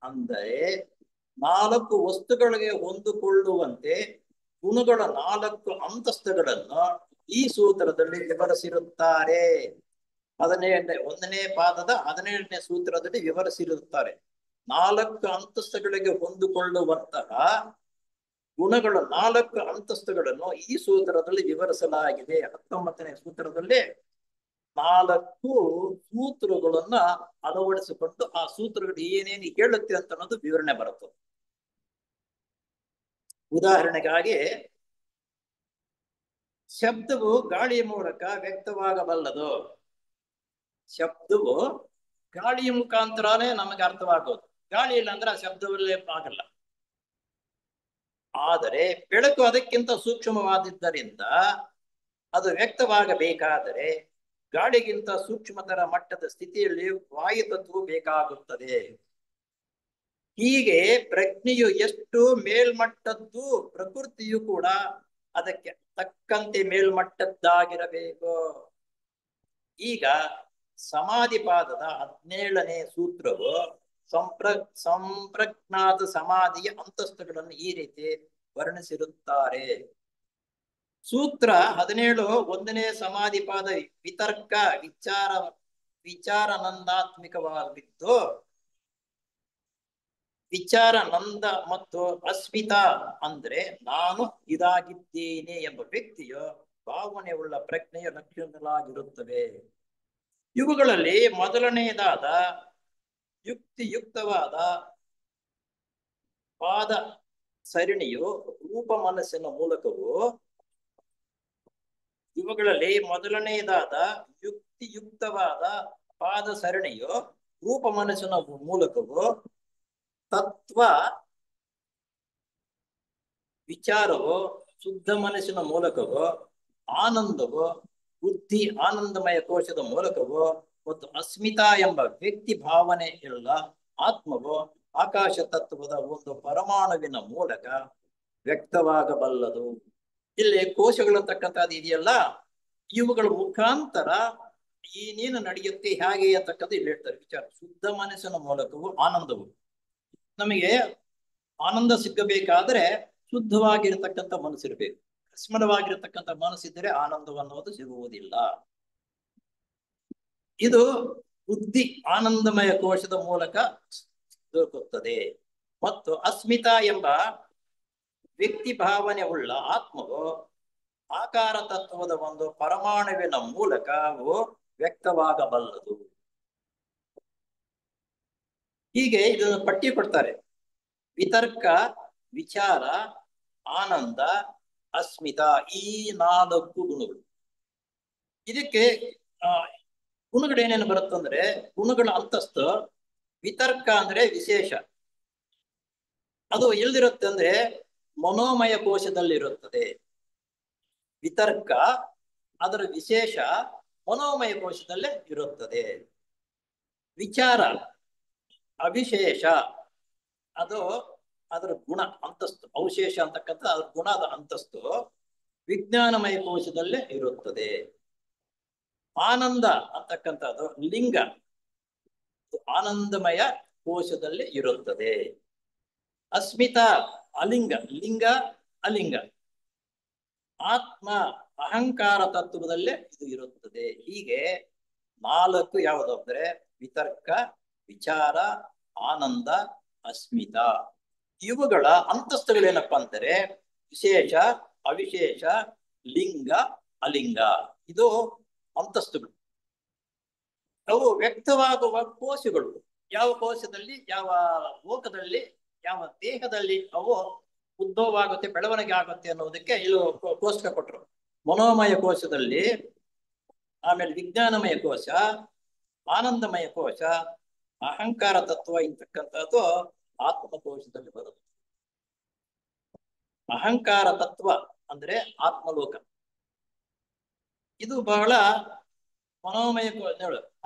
ಅಂದರೆ 4 ವಸ್ತುಗಳಿಗೆ ಹೊಂದಿಕೊಳ್ಳುವಂತೆ ಗುಣಗಳ 4 ಅಂತಸ್ತುಗಳನ್ನು ಈ ಸೂತ್ರದಲ್ಲಿ ವಿವರಿಸಿರುತ್ತಾರೆ. 1ನೇ ಪಾದದ 17ನೇ ಸೂತ್ರದಲ್ಲಿ ವಿವರಿಸಿರುತ್ತಾರೆ. 4 ಅಂತಸ್ತುಗಳಿಗೆ ಹೊಂದಿಕೊಳ್ಳುವಂತಹ ಗುಣಗಳ 4 ಅಂತಸ್ತುಗಳನ್ನು ಈ ಸೂತ್ರದಲ್ಲಿ ವಿವರಿಸಲಾಗಿದೆ. 19ನೇ ಸೂತ್ರದಲ್ಲಿ 4 ಸೂತ್ರಗಳನ್ನ ಅಳವಡಿಸಿಕೊಂಡು ಆ ಸೂತ್ರಗಳು ಏನೇನು ಹೇಳುತ್ತೆ ಅಂತ ಅನ್ನೋದು ವಿವರಣೆ ಬರುತ್ತದೆ. ಉದಾಹರಣೆಗಾಗಿ ಶಬ್ದವು ಗಾಳಿಯ ಮೂಲಕ ವ್ಯಕ್ತವಾಗಬಲ್ಲದು. ಶಬ್ದವು ಗಾಳಿಯ ಮುಖಾಂತರನೇ ನಮಗೆ ಅರ್ಥವಾಗೋದು. ಗಾಳಿ ಇಲ್ಲ ಅಂದ್ರೆ ಆ ಶಬ್ದವಲ್ಲೇ ಆಗಲ್ಲ. ಆದರೆ ಬೆಳಕು ಅದಕ್ಕಿಂತ ಸೂಕ್ಷ್ಮವಾದಿದ್ದರಿಂದ ಅದು ವ್ಯಕ್ತವಾಗಬೇಕಾದರೆ ಗಾಳಿಗಿಂತ ಸೂಕ್ಷ್ಮತರ ಮಟ್ಟದ ಸ್ಥಿತಿಯಲ್ಲಿ ವಾಯುತತ್ವ ಬೇಕಾಗುತ್ತದೆ. ಹೀಗೆ ಪ್ರಜ್ಞೆಯು ಎಷ್ಟು ಮೇಲ್ಮಟ್ಟದ್ದು ಪ್ರಕೃತಿಯು ಕೂಡ ಅದಕ್ಕೆ ತಕ್ಕಂತೆ ಮೇಲ್ಮಟ್ಟದ್ದಾಗಿರಬೇಕು. ಈಗ ಸಮಾಧಿ ಪಾದದ 17ನೇ ಸೂತ್ರವು ಸಂಪ್ರಜ್ಞಾತ ಸಮಾಧಿಯ ಅಂತಸ್ತುಗಳನ್ನು ಈ ರೀತಿ ವರ್ಣಿಸಿರುತ್ತಾರೆ. ಸೂತ್ರ 17 1ನೇ ಸಮಾಧಿ ಪಾದ ವಿತರ್ಕ ವಿಚಾರಾನಂದಾತ್ಮಿಕವಾಗಿದ್ದು ವಿಚಾರಾನಂದ ಮತ್ತು ಅಸ್ಮಿತಾ ಅಂದ್ರೆ ನಾನು ಇದಾಗಿದ್ದೇನೆ ಎಂಬ ವ್ಯಕ್ತಿಯು ಭಾವನೆಯುಳ್ಳ ಪ್ರಜ್ಞೆಯ ಲಕ್ಷಣಗಳಾಗಿರುತ್ತವೆ. ಇವುಗಳಲ್ಲಿ ಮೊದಲನೆಯದಾದ ಯುಕ್ತಿಯುಕ್ತವಾದ ಪಾದ ಸರಣಿಯು ರೂಪ ಮನಸ್ಸಿನ ಮೂಲಕವೂ ಯುಕ್ತಿಯುಕ್ತವಾದ ಪಾದ ಸರಣಿಯು ರೂಪ ಮನಸ್ಸಿನ ಮೂಲಕವೂ ತತ್ವ ವಿಚಾರವು ಶುದ್ಧ ಮನಸ್ಸಿನ ಮೂಲಕವೂ ಆನಂದವು ಬುದ್ಧಿ ಆನಂದಮಯ ಕೋಶದ ಮೂಲಕವೂ ಮತ್ತು ಅಸ್ಮಿತಾ ಎಂಬ ವ್ಯಕ್ತಿ ಭಾವನೆ ಇಲ್ಲ ಆತ್ಮವು ಆಕಾಶ ತತ್ವದ ಒಂದು ಪರಮಾಣುವಿನ ಮೂಲಕ ವ್ಯಕ್ತವಾಗಬಲ್ಲದು. ಇಲ್ಲಿ ಕೋಶಗಳಂತಕ್ಕಂಥದ್ದು ಇದೆಯಲ್ಲ, ಇವುಗಳ ಮುಖಾಂತರ ಈ ನೀನು ನಡೆಯುತ್ತೆ ಹೇಗೆ ಅಂತಕ್ಕಂಥ ಇಲ್ಲಿ ಹೇಳ್ತಾರೆ ವಿಚಾರ. ಶುದ್ಧ ಮನಸ್ಸಿನ ಮೂಲಕವು ಆನಂದವು. ನಮಗೆ ಆನಂದ ಸಿಗಬೇಕಾದ್ರೆ ಶುದ್ಧವಾಗಿರತಕ್ಕಂಥ ಮನಸ್ಸಿರ್ಬೇಕು. ಸ್ಮರವಾಗಿರತಕ್ಕಂಥ ಮನಸ್ಸಿದ್ದರೆ ಆನಂದ ಅನ್ನೋದು ಸಿಗುವುದಿಲ್ಲ. ಇದು ಬುದ್ಧಿ ಆನಂದಮಯ ಕೋಶದ ಮೂಲಕ ದೊರಕುತ್ತದೆ. ಮತ್ತು ಅಸ್ಮಿತಾ ಎಂಬ ವ್ಯಕ್ತಿ ಭಾವನೆ ಉಳ್ಳ ಆತ್ಮವು ಆಕಾರ ತತ್ವದ ಒಂದು ಪರಮಾಣುವಿನ ಮೂಲಕ ವ್ಯಕ್ತವಾಗಬಲ್ಲದು. ಹೀಗೆ ಇದನ್ನು ಪಟ್ಟಿ ಕೊಡ್ತಾರೆ. ವಿತರ್ಕ, ವಿಚಾರ, ಆನಂದ, ಅಸ್ಮಿತಾ, ಈ 4 ಗುಣಗಳು. ಇದಕ್ಕೆ ಗುಣಗಳೇನೇನು ಬರುತ್ತಂದ್ರೆ, ಗುಣಗಳ ಅಂತಸ್ತು ವಿತರ್ಕ ಅಂದ್ರೆ ವಿಶೇಷ. ಅದು ಎಲ್ಲಿರುತ್ತೆ ಅಂದ್ರೆ ಮನೋಮಯ ಕೋಶದಲ್ಲಿರುತ್ತದೆ. ವಿತರ್ಕ ಅದರ ವಿಶೇಷ ಮನೋಮಯ ಕೋಶದಲ್ಲೇ ಇರುತ್ತದೆ. ವಿಚಾರ ಅವಿಶೇಷ, ಅದು ಅದರ ಗುಣ ಅಂತಸ್ತು. ಅವಶೇಷ ಅಂತಕ್ಕಂಥ ಅದರ ಗುಣದ ಅಂತಸ್ತು ವಿಜ್ಞಾನಮಯ ಕೋಶದಲ್ಲೇ ಇರುತ್ತದೆ. ಆನಂದ ಅಂತಕ್ಕಂಥದ್ದು ಲಿಂಗ, ಆನಂದಮಯ ಕೋಶದಲ್ಲಿ ಇರುತ್ತದೆ. ಅಸ್ಮಿತಾ ಅಲಿಂಗ, ಲಿಂಗ ಅಲಿಂಗ. ಆತ್ಮ ಅಹಂಕಾರ ತತ್ವದಲ್ಲೇ ಇದು ಇರುತ್ತದೆ. ಹೀಗೆ 4 ಯಾವುದು ಅಂದ್ರೆ ವಿತರ್ಕ, ವಿಚಾರ, ಆನಂದ, ಅಸ್ಮಿತಾ. ಇವುಗಳ ಅಂತಸ್ತುಗಳೇನಪ್ಪ ಅಂದರೆ ವಿಶೇಷ, ಅವಿಶೇಷ, ಲಿಂಗ, ಅಲಿಂಗ. ಇದು ಅಂತಸ್ತುಗಳು. ಅವು ವ್ಯಕ್ತವಾಗುವ ಕೋಶಗಳು. ಯಾವ ಕೋಶದಲ್ಲಿ, ಯಾವ ಲೋಕದಲ್ಲಿ, ಯಾವ ದೇಹದಲ್ಲಿ ಅವು ಉದ್ಭವ ಆಗುತ್ತೆ, ಬೆಳವಣಿಗೆ ಆಗುತ್ತೆ ಅನ್ನೋದಕ್ಕೆ ಇಲ್ಲಿ ಕೋಷ್ಟಕ ಕೊಟ್ಟರು. ಮನೋಮಯ ಕೋಶದಲ್ಲಿ, ಆಮೇಲೆ ವಿಜ್ಞಾನಮಯ ಕೋಶ, ಆನಂದಮಯ ಕೋಶ, ಅಹಂಕಾರ ತತ್ವ ಇಂತಕ್ಕಂಥದ್ದು ಆತ್ಮಕೋಶದಲ್ಲಿ ಬರುತ್ತೆ. ಅಹಂಕಾರ ತತ್ವ ಅಂದ್ರೆ ಆತ್ಮಲೋಕ. ಇದು ಬಹಳ ಮನೋಮಯ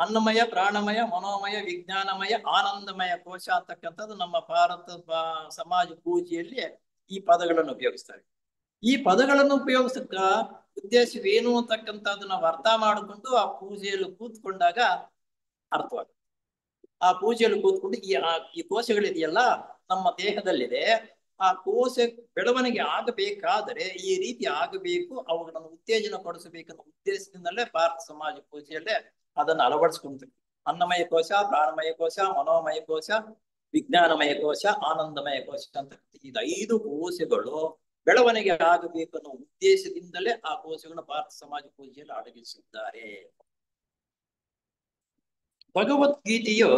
ಅನ್ನಮಯ, ಪ್ರಾಣಮಯ, ಮನೋಮಯ, ವಿಜ್ಞಾನಮಯ, ಆನಂದಮಯ ಕೋಶ ಅಂತಕ್ಕಂಥದ್ದು ನಮ್ಮ ಭಾರತ ಸಮಾಜ ಪೂಜೆಯಲ್ಲಿ ಈ ಪದಗಳನ್ನು ಉಪಯೋಗಿಸ್ತಾರೆ. ಈ ಪದಗಳನ್ನು ಉಪಯೋಗಿಸಕ್ಕ ಉದ್ದೇಶವೇನು ಅಂತಕ್ಕಂಥದ್ದು ನಾವು ಅರ್ಥ ಮಾಡಿಕೊಂಡು ಆ ಪೂಜೆಯಲ್ಲಿ ಕೂತ್ಕೊಂಡಾಗ ಅರ್ಥವಾಗುತ್ತೆ. ಆ ಪೂಜೆಯಲ್ಲಿ ಕೂತ್ಕೊಂಡು ಈ ಕೋಶಗಳಿದೆಯಲ್ಲ ನಮ್ಮ ದೇಹದಲ್ಲಿದೆ, ಆ ಕೋಶ ಬೆಳವಣಿಗೆ ಆಗಬೇಕಾದರೆ ಈ ರೀತಿ ಆಗಬೇಕು, ಅವುಗಳನ್ನು ಉತ್ತೇಜನ ಪಡಿಸಬೇಕನ್ನೋ ಉದ್ದೇಶದಿಂದಲೇ ಭಾರತ ಸಮಾಜ ಪೂಜೆಯಲ್ಲೇ ಅದನ್ನು ಅಳವಡಿಸ್ಕೊಂತೀವಿ. ಅನ್ನಮಯ ಕೋಶ, ಪ್ರಾಣಮಯ ಕೋಶ, ಮನೋಮಯ ಕೋಶ, ವಿಜ್ಞಾನಮಯ ಕೋಶ, ಆನಂದಮಯ ಕೋಶ ಅಂತ ಇದು 5 ಕೋಶಗಳು ಬೆಳವಣಿಗೆ ಆಗಬೇಕು ಅನ್ನೋ ಉದ್ದೇಶದಿಂದಲೇ ಆ ಕೋಶಗಳನ್ನು ಭಾರತ ಸಮಾಜ ಪೂಜೆಯಲ್ಲಿ ಅಡಗಿಸಿದ್ದಾರೆ. ಭಗವದ್ಗೀತೆಯು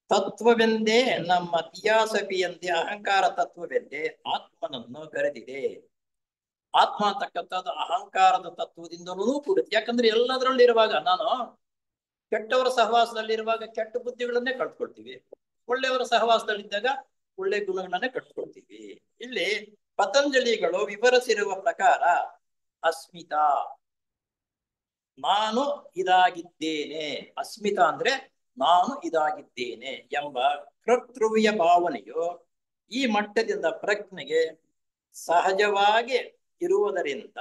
ತತ್ವವೆಂದೇ, ನಮ್ಮ ತಿಯಾಸಪಿಯಂತೆ ಅಹಂಕಾರ ತತ್ವವೆಂದೇ ಆತ್ಮನನ್ನು ಕರೆದಿದೆ. ಆತ್ಮ ಅಂತಕ್ಕಂಥದ್ದು ಅಹಂಕಾರದ ತತ್ವದಿಂದಲೂ ಕೂಡುತ್ತೆ. ಯಾಕಂದ್ರೆ ಎಲ್ಲದರಲ್ಲಿ ಇರುವಾಗ, ನಾನು ಕೆಟ್ಟವರ ಸಹವಾಸದಲ್ಲಿರುವಾಗ ಕೆಟ್ಟ ಬುದ್ಧಿಗಳನ್ನೇ ಕಳ್ಕೊಳ್ತೀವಿ, ಒಳ್ಳೆಯವರ ಸಹವಾಸದಲ್ಲಿದ್ದಾಗ ಒಳ್ಳೆ ಗುಣಗಳನ್ನೇ ಕಟ್ಕೊಳ್ತೀವಿ. ಇಲ್ಲಿ ಪತಂಜಲಿಗಳು ವಿವರಿಸಿರುವ ಪ್ರಕಾರ ಅಸ್ಮಿತಾ, ನಾನು ಇದಾಗಿದ್ದೇನೆ. ಅಸ್ಮಿತಾ ಅಂದ್ರೆ ನಾನು ಇದಾಗಿದ್ದೇನೆ ಎಂಬ ಕರ್ತೃವ್ಯ ಭಾವನೆಯು ಈ ಮಟ್ಟದಿಂದ ಪ್ರಜ್ಞೆಗೆ ಸಹಜವಾಗಿ ಇರುವುದರಿಂದ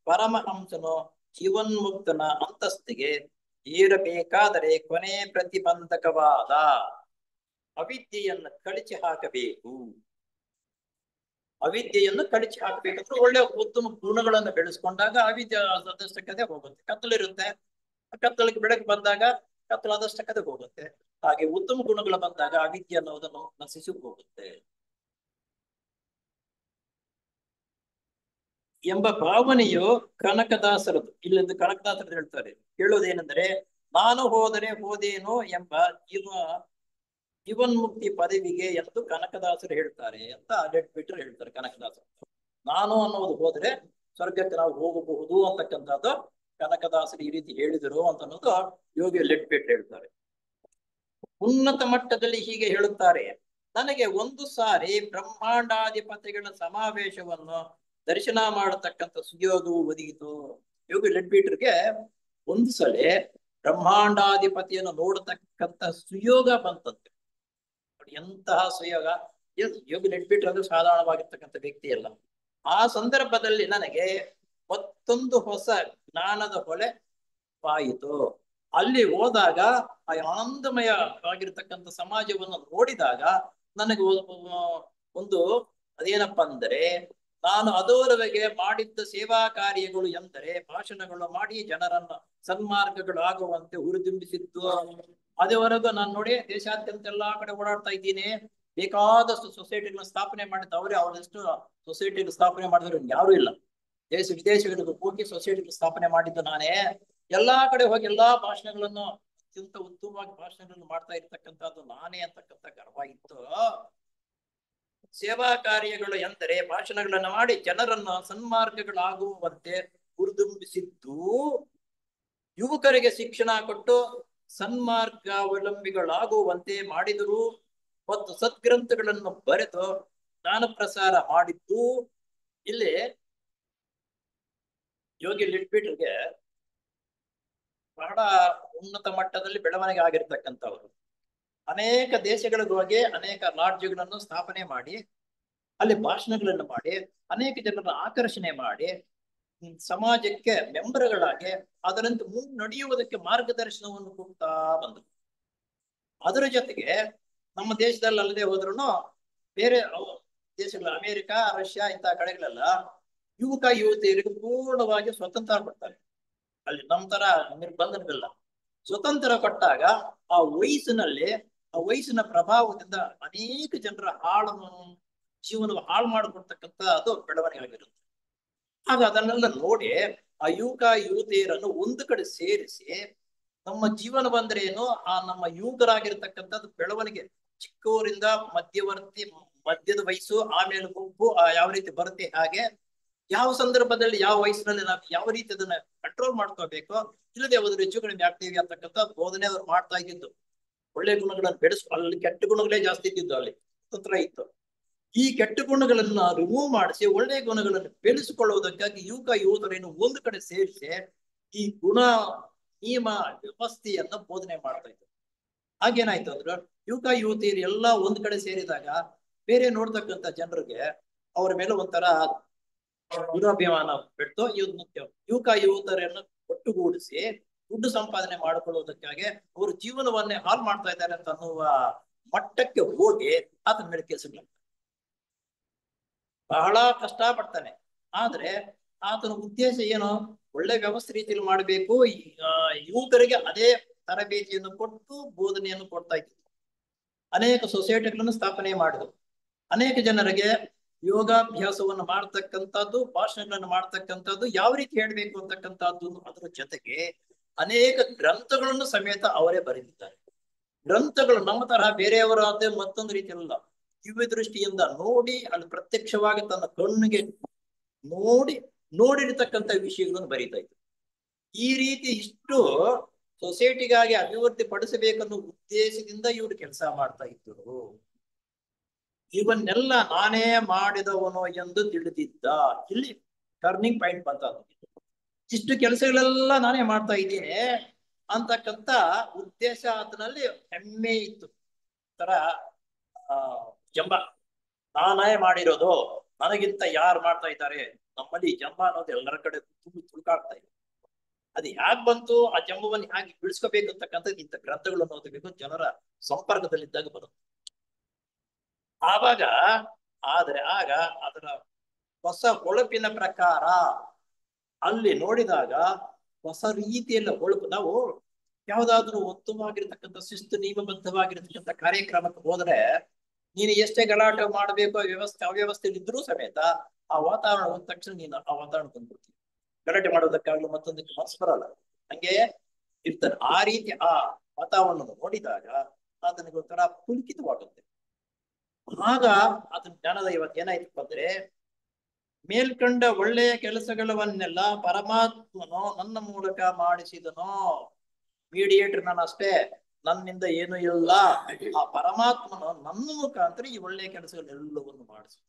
ಪರಮಹಂಸನು ಜೀವನ್ಮುಕ್ತನ ಅಂತಸ್ತಿಗೆ ಏರಬೇಕಾದರೆ ಕೊನೆ ಪ್ರತಿಬಂಧಕವಾದ ಅವಿದ್ಯೆಯನ್ನು ಕಳಚಿ ಹಾಕಬೇಕು. ಅವಿದ್ಯೆಯನ್ನು ಕಳಚಿ ಹಾಕಬೇಕಂದ್ರೆ ಒಳ್ಳೆ ಉತ್ತಮ ಗುಣಗಳನ್ನು ಬೆಳೆಸ್ಕೊಂಡಾಗ ಅವಿದ್ಯೆ ಅದಷ್ಟಕ್ಕದೇ ಹೋಗುತ್ತೆ. ಕತ್ತಲಿರುತ್ತೆ, ಕತ್ತಲಿಗೆ ಬೆಳಕು ಬಂದಾಗ ಕತ್ತಲಾದಷ್ಟಕ್ಕದೇ ಹೋಗುತ್ತೆ. ಹಾಗೆ ಉತ್ತಮ ಗುಣಗಳು ಬಂದಾಗ ಅವಿದ್ಯೆ ಅನ್ನೋದನ್ನು ನಶಿಸಿ ಹೋಗುತ್ತೆ ಎಂಬ ಭಾವನೆಯು ಕನಕದಾಸರದು. ಇಲ್ಲಿಂದ ಕನಕದಾಸರದು ಹೇಳ್ತಾರೆ. ಹೇಳುವುದೇನೆಂದರೆ, ನಾನು ಹೋದರೆ ಹೋದೇನೋ ಎಂಬ ಜೀವನ್ಮುಕ್ತಿ ಪದವಿಗೆ ಎಂದು ಕನಕದಾಸರು ಹೇಳ್ತಾರೆ ಅಂತ ಬಿಟ್ಟರು ಹೇಳ್ತಾರೆ ಕನಕದಾಸರು. ನಾನು ಅನ್ನೋದು ಹೋದ್ರೆ ಸ್ವರ್ಗಕ್ಕೆ ನಾವು ಹೋಗಬಹುದು ಅಂತಕ್ಕಂಥದ್ದು ಕನಕದಾಸರು ಈ ರೀತಿ ಹೇಳಿದರು ಅಂತ ಅನ್ನೋದು ಯೋಗಿ ಲೆಟ್ಬಿಟ್ಟು ಹೇಳ್ತಾರೆ. ಉನ್ನತ ಮಟ್ಟದಲ್ಲಿ ಹೀಗೆ ಹೇಳುತ್ತಾರೆ, ನನಗೆ ಒಂದು ಸಾರಿ ಬ್ರಹ್ಮಾಂಡಾಧಿಪತಿಗಳ ಸಮಾವೇಶವನ್ನು ದರ್ಶನ ಮಾಡತಕ್ಕಂಥ ಸುಯೋಗವು ಒದಗಿತು. ಯೋಗಿ ಲೆಟ್ಬಿಟ್ರಿಗೆ ಒಂದು ಸಲ ಬ್ರಹ್ಮಾಂಡಾಧಿಪತಿಯನ್ನು ನೋಡತಕ್ಕಂಥ ಸುಯೋಗ ಬಂತಂತೆ. ಎಂತಹ ಸುಯೋಗ! ಯೋಗಿ ಲೆಟ್ಬಿಟ್ರು ಅಂದ್ರೆ ಸಾಧಾರಣವಾಗಿರ್ತಕ್ಕಂಥ ವ್ಯಕ್ತಿ ಅಲ್ಲ. ಆ ಸಂದರ್ಭದಲ್ಲಿ ನನಗೆ ಮತ್ತೊಂದು ಹೊಸ ಜ್ಞಾನದ ಹೊಳೆ ಬಾಯಿತು. ಅಲ್ಲಿ ಹೋದಾಗ ಆ ಆನಂದಮಯವಾಗಿರ್ತಕ್ಕಂಥ ಸಮಾಜವನ್ನು ನೋಡಿದಾಗ ನನಗೆ ಒಂದು ಅದೇನಪ್ಪ ಅಂದರೆ ನಾನು ಅದರವರೆಗೆ ಮಾಡಿದ್ದ ಸೇವಾ ಕಾರ್ಯಗಳು ಎಂದರೆ ಭಾಷಣಗಳು ಮಾಡಿ ಜನರನ್ನ ಸನ್ಮಾರ್ಗಗಳು ಆಗುವಂತೆ ಹುರಿದುಂಬಿಸಿದ್ದು. ಅದೇವರೆಗೂ ನಾನು ನೋಡಿ ದೇಶಾದ್ಯಂತ ಎಲ್ಲಾ ಕಡೆ ಓಡಾಡ್ತಾ ಇದ್ದೀನಿ. ಬೇಕಾದಷ್ಟು ಸೊಸೈಟಿಗಳನ್ನ ಸ್ಥಾಪನೆ ಮಾಡಿದ್ದು ಅವರೇ. ಅವರಷ್ಟು ಸೊಸೈಟಿಗಳು ಸ್ಥಾಪನೆ ಮಾಡಿದ್ರು ಯಾರು ಇಲ್ಲ. ದೇಶ ವಿದೇಶಗಳಿಗೆ ಹೋಗಿ ಸೊಸೈಟಿಗಳು ಸ್ಥಾಪನೆ ಮಾಡಿದ್ದು ನಾನೇ. ಎಲ್ಲಾ ಕಡೆ ಹೋಗಿ ಎಲ್ಲಾ ಭಾಷಣಗಳನ್ನು ಅತ್ಯಂತ ಉತ್ತಮವಾಗಿ ಭಾಷಣಗಳನ್ನು ಮಾಡ್ತಾ ಇರ್ತಕ್ಕಂಥದ್ದು ನಾನೇ ಅಂತಕ್ಕಂಥ ಗರ್ವಾಗಿತ್ತು. ಸೇವಾ ಕಾರ್ಯಗಳು ಎಂದರೆ ಭಾಷಣಗಳನ್ನು ಮಾಡಿ ಜನರನ್ನ ಸನ್ಮಾರ್ಗಗಳಾಗುವಂತೆ ಹುರಿದುಂಬಿಸಿದ್ದು. ಯುವಕರಿಗೆ ಶಿಕ್ಷಣ ಕೊಟ್ಟು ಸನ್ಮಾರ್ಗಾವಲಂಬಿಗಳಾಗುವಂತೆ ಮಾಡಿದರು ಮತ್ತು ಸದ್ಗ್ರಂಥಗಳನ್ನು ಬರೆದು ಜ್ಞಾನ ಪ್ರಸಾರ ಮಾಡಿದ್ದು. ಇಲ್ಲಿ ಯೋಗಿ ಲಿಟ್ಬಿಟ್ರಿಗೆ ಬಹಳ ಉನ್ನತ ಮಟ್ಟದಲ್ಲಿ ಬೆಳವಣಿಗೆ ಆಗಿರ್ತಕ್ಕಂಥವ್ರು. ಅನೇಕ ದೇಶಗಳಿಗೆ ಹೋಗಿ ಅನೇಕ ಲಾಡ್ಜ್ಗಳನ್ನು ಸ್ಥಾಪನೆ ಮಾಡಿ ಅಲ್ಲಿ ಭಾಷಣಗಳನ್ನು ಮಾಡಿ ಅನೇಕ ಜನರನ್ನು ಆಕರ್ಷಣೆ ಮಾಡಿ ಸಮಾಜಕ್ಕೆ ಮೆಂಬರ್ಗಳಾಗಿ ಅದರಂತೆ ಮುನ್ನಡೆಯುವುದಕ್ಕೆ ಮಾರ್ಗದರ್ಶನವನ್ನು ಕೊಡ್ತಾ ಬಂದರು. ಅದರ ಜೊತೆಗೆ ನಮ್ಮ ದೇಶದಲ್ಲಿ ಅಲ್ಲದೆ ಹೋದ್ರು ಬೇರೆ ದೇಶಗಳ ಅಮೆರಿಕ, ರಷ್ಯಾ ಇಂತಹ ಕಡೆಗಳೆಲ್ಲ ಯುವಕ ಯುವತಿಯರಿಗೆ ಪೂರ್ಣವಾಗಿ ಸ್ವತಂತ್ರ ಕೊಡ್ತಾರೆ. ಅಲ್ಲಿ ನಮ್ಮ ತರ ನಿರ್ಬಂಧನಗಳಿಲ್ಲ. ಸ್ವತಂತ್ರ ಕೊಟ್ಟಾಗ ಆ ವಯಸ್ಸಿನ ಪ್ರಭಾವದಿಂದ ಅನೇಕ ಜನರ ಜೀವನ ಹಾಳು ಮಾಡಿಕೊಡ್ತಕ್ಕಂಥ ಅದು ಬೆಳವಣಿಗೆ ಆಗಿರುತ್ತೆ. ಆಗ ಅದನ್ನೆಲ್ಲ ನೋಡಿ ಆ ಯುವಕ ಯುವತಿಯರನ್ನು ಒಂದು ಕಡೆ ಸೇರಿಸಿ ನಮ್ಮ ಜೀವನ ಬಂದ್ರೇನು, ಆ ನಮ್ಮ ಯುವಕರಾಗಿರ್ತಕ್ಕಂಥದ್ದು ಬೆಳವಣಿಗೆ ಚಿಕ್ಕವರಿಂದ ಮಧ್ಯದ ವಯಸ್ಸು, ಆಮೇಲೆ ಗುಂಪು ಯಾವ ರೀತಿ ಬರುತ್ತೆ, ಹಾಗೆ ಯಾವ ಸಂದರ್ಭದಲ್ಲಿ ಯಾವ ವಯಸ್ಸಿನಲ್ಲಿ ನಾವು ಯಾವ ರೀತಿ ಅದನ್ನ ಕಂಟ್ರೋಲ್ ಮಾಡ್ಕೋಬೇಕು, ಇಲ್ಲದೆ ಅವರು ಹೆಚ್ಚು ಕಡಿಮೆ ಆಗ್ತೀವಿ ಅಂತಕ್ಕಂಥ ಬೋಧನೆ ಅವ್ರು ಮಾಡ್ತಾ ಇದ್ದಿದ್ದು. ಒಳ್ಳೆ ಗುಣಗಳನ್ನು ಅಲ್ಲಿ ಕೆಟ್ಟ ಗುಣಗಳೇ ಜಾಸ್ತಿ ಇದ್ದಿದ್ದು, ಅಲ್ಲಿ ತಂತ್ರ ಇತ್ತು. ಈ ಕೆಟ್ಟ ಗುಣಗಳನ್ನ ರಿಮೂವ್ ಮಾಡಿಸಿ ಒಳ್ಳೆಯ ಗುಣಗಳನ್ನು ಬೆಳೆಸಿಕೊಳ್ಳುವುದಕ್ಕಾಗಿ ಯುವಕ ಯುವಕರನ್ನು ಒಂದು ಕಡೆ ಸೇರಿಸಿ ಈ ಗುಣ ನಿಯಮ ವ್ಯವಸ್ಥೆಯನ್ನ ಬೋಧನೆ ಮಾಡ್ತಾ ಇದ್ರು. ಹಾಗೇನಾಯ್ತು ಅಂದ್ರೆ ಯುವಕ ಯುವತಿಯರು ಎಲ್ಲ ಒಂದ್ ಕಡೆ ಸೇರಿದಾಗ ಬೇರೆ ನೋಡ್ತಕ್ಕಂಥ ಜನರಿಗೆ ಅವ್ರ ಮೇಲೆ ಒಂಥರ ದುರಾಭಿಮಾನ ಬಿಟ್ಟು ಯುವಕ ಯುವತಿಯರನ್ನು ಒಟ್ಟುಗೂಡಿಸಿ ದುಡ್ಡು ಸಂಪಾದನೆ ಮಾಡಿಕೊಳ್ಳುವುದಕ್ಕಾಗಿ ಅವರು ಜೀವನವನ್ನೇ ಹಾಳು ಮಾಡ್ತಾ ಇದ್ದಾರೆ ಅಂತ ಅನ್ನುವ ಮಟ್ಟಕ್ಕೆ ಹೋಗಿ ಆತನ ಮೇಲೆ ಕೆಲಸಗಳು ಬಹಳ ಕಷ್ಟ ಪಡ್ತಾನೆ. ಆದ್ರೆ ಆತನ ಉದ್ದೇಶ ಏನು, ಒಳ್ಳೆ ವ್ಯವಸ್ಥೆ ರೀತಿಯಲ್ಲಿ ಮಾಡಬೇಕು, ಯುವಕರಿಗೆ ಅದೇ ತರಬೇತಿಯನ್ನು ಕೊಟ್ಟು ಬೋಧನೆಯನ್ನು ಕೊಡ್ತಾ ಇತ್ತು. ಅನೇಕ ಸೊಸೈಟಿಗಳನ್ನು ಸ್ಥಾಪನೆ ಮಾಡಿದ್ರು. ಅನೇಕ ಜನರಿಗೆ ಯೋಗಾಭ್ಯಾಸವನ್ನು ಮಾಡ್ತಕ್ಕಂಥದ್ದು, ಭಾಷಣಗಳನ್ನು ಮಾಡ್ತಕ್ಕಂಥದ್ದು, ಯಾವ ರೀತಿ ಹೇಳ್ಬೇಕು ಅಂತಕ್ಕಂಥದ್ದು, ಅದರ ಜೊತೆಗೆ ಅನೇಕ ಗ್ರಂಥಗಳನ್ನು ಸಮೇತ ಅವರೇ ಬರೆದಿದ್ದಾರೆ. ಗ್ರಂಥಗಳು ನಮ್ಮ ತರಹ ಬೇರೆಯವರಾದ ಮತ್ತೊಂದು ರೀತಿಯಲ್ಲ, ದಿವ್ಯ ದೃಷ್ಟಿಯಿಂದ ನೋಡಿ ಅಲ್ಲಿ ಪ್ರತ್ಯಕ್ಷವಾಗಿ ತನ್ನ ಕಣ್ಣಿಗೆ ನೋಡಿರ್ತಕ್ಕಂಥ ವಿಷಯಗಳನ್ನು ಬರೀತಾ ಇದ್ರು. ಈ ರೀತಿ ಇಷ್ಟು ಸೊಸೈಟಿಗಾಗಿ ಅಭಿವೃದ್ಧಿ ಪಡಿಸಬೇಕನ್ನೋ ಉದ್ದೇಶದಿಂದ ಇವರು ಕೆಲಸ ಮಾಡ್ತಾ ಇದ್ರು. ಇವನ್ನೆಲ್ಲ ನಾನೇ ಮಾಡಿದವನು ಎಂದು ತಿಳಿದಿದ್ದ. ಇಲ್ಲಿ ಟರ್ನಿಂಗ್ ಪಾಯಿಂಟ್ ಬಂತ. ಇಷ್ಟು ಕೆಲಸಗಳೆಲ್ಲ ನಾನೇ ಮಾಡ್ತಾ ಇದ್ದೀನಿ ಅಂತಕ್ಕಂಥ ಉದ್ದೇಶ ಆತನಲ್ಲಿ ಹೆಮ್ಮೆ ಇತ್ತು. ತರ ಜಂಬ ನಾನೇ ಮಾಡಿರೋದು, ನನಗಿಂತ ಯಾರು ಮಾಡ್ತಾ ಇದ್ದಾರೆ. ನಮ್ಮಲ್ಲಿ ಜಂಬ ಅನ್ನೋದು ಎಲ್ಲರ ಕಡೆ ತುಳುಕಾಡ್ತಾ ಇದೆ. ಅದು ಯಾಕೆ ಬಂತು, ಆ ಜಂಬವನ್ನು ಹೇಗೆ ಬಿಡಿಸ್ಕೋಬೇಕು ಅಂತಕ್ಕಂಥದ್ದು ಇಂಥ ಗ್ರಂಥಗಳನ್ನು ಓದಬೇಕು, ಜನರ ಸಂಪರ್ಕದಲ್ಲಿದ್ದಾಗ ಬರುತ್ತೆ. ಆಗ ಅದರ ಹೊಸ ಹೊಳಪಿನ ಪ್ರಕಾರ ಅಲ್ಲಿ ನೋಡಿದಾಗ ಹೊಸ ರೀತಿಯಲ್ಲಿ ಹೊಳಪು. ನಾವು ಯಾವ್ದಾದ್ರು ಉತ್ತಮವಾಗಿರ್ತಕ್ಕಂಥ ಶಿಸ್ತು ನಿಯಮಬದ್ಧವಾಗಿರ್ತಕ್ಕಂಥ ಕಾರ್ಯಕ್ರಮಕ್ಕೆ ಹೋದ್ರೆ ನೀನು ಎಷ್ಟೇ ಗಲಾಟೆ ಮಾಡಬೇಕು, ಅವ್ಯವಸ್ಥೆಯಲ್ಲಿ ಇದ್ರೂ ಸಮೇತ ಆ ವಾತಾವರಣ ಹೋದ ತಕ್ಷಣ ನೀನು ಆ ವಾತಾವರಣ ಬಂದ್ಬಿಡ್ತೀವಿ. ಗಲಾಟೆ ಮಾಡೋದಕ್ಕಾಗಲಿ ಮತ್ತೊಂದಕ್ಕೆ ಮನಸ್ಸು ಬರಲ್ಲ, ಹಂಗೆ ಇರ್ತಾರೆ. ಆ ರೀತಿ ಆ ವಾತಾವರಣ ನೋಡಿದಾಗ ಆತನಿಗೆ ಒಂಥರ ಪುಲಕಿತವಾಗುತ್ತೆ. ಆಗ ಆತನ ಜ್ಞಾನದ ಇವತ್ತು ಏನಾಯ್ತಪ್ಪ ಅಂದ್ರೆ, ಮೇಲ್ಕಂಡ ಒಳ್ಳೆಯ ಕೆಲಸಗಳವನ್ನೆಲ್ಲ ಪರಮಾತ್ಮನು ನನ್ನ ಮೂಲಕ ಮಾಡಿಸಿದನೋ. ಮೀಡಿಯೇಟರ್ ನಾನು ಅಷ್ಟೇ, ನನ್ನಿಂದ ಏನು ಇಲ್ಲ. ಆ ಪರಮಾತ್ಮನು ನನ್ನ ಮುಖಾಂತರ ಈ ಒಳ್ಳೆಯ ಕೆಲಸಗಳೆಲ್ಲವನ್ನು ಮಾಡಿಸಿದ.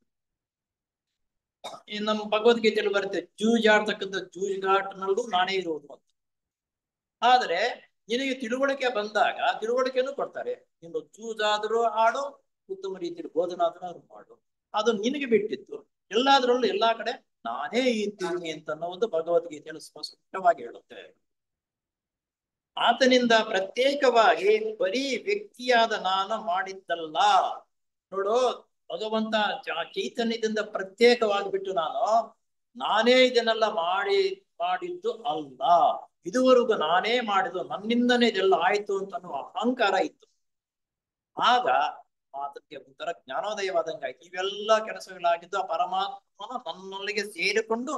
ನಮ್ಮ ಭಗವದ್ಗೀತೆಯಲ್ಲಿ ಬರುತ್ತೆ, ಜೂಜಾಡ್ತಕ್ಕಂಥ ಜೂಜಾಟನಲ್ಲೂ ನಾನೇ ಇರುವುದು ಅಂತ. ಆದ್ರೆ ನಿನಗೆ ತಿಳುವಳಿಕೆ ಬಂದಾಗ ತಿಳುವಳಿಕೆಯನ್ನು ಕೊಡ್ತಾರೆ. ನೀನು ಜೂಜಾದರೂ ಆಡು, ಉತ್ತಮ ರೀತಿಯಲ್ಲಿ ಬೋಧನಾದರೂ ಮಾಡು, ಅದು ನಿನಗೆ ಬಿಟ್ಟಿತ್ತು. ಎಲ್ಲಾದ್ರಲ್ಲೂ ಎಲ್ಲಾ ಕಡೆ ನಾನೇ ಇದ್ದೀನಿ ಅಂತ ಅನ್ನೋದು ಭಗವದ್ಗೀತೆಯಲ್ಲಿ ಸ್ಪಷ್ಟವಾಗಿ ಹೇಳುತ್ತೆ. ಆತನಿಂದ ಪ್ರತ್ಯೇಕವಾಗಿ ಬರೀ ವ್ಯಕ್ತಿಯಾದ ನಾನು ಮಾಡಿದ್ದಲ್ಲ. ನೋಡು, ಭಗವಂತ ಚೈತನ್ಯದಿಂದ ಪ್ರತ್ಯೇಕವಾಗಿಬಿಟ್ಟು ನಾನೇ ಇದನ್ನೆಲ್ಲ ಮಾಡಿದ್ದು ಅಲ್ಲ. ಇದುವರೆಗೂ ನಾನೇ ಮಾಡಿದ್ದು, ನನ್ನಿಂದನೇ ಇದೆಲ್ಲ ಆಯ್ತು ಅಂತ ಅನ್ನುವ ಅಹಂಕಾರ ಇತ್ತು. ಆಗ ಆತನಿಗೆ ಒಂಥರ ಜ್ಞಾನೋದಯವಾದಂಗಾಯ್ತು. ಇವೆಲ್ಲ ಕೆಲಸಗಳಾಗಿದ್ದು ಆ ಪರಮಾತ್ಮನ ನನ್ನೊಳಗೆ ಸೇರಿಕೊಂಡು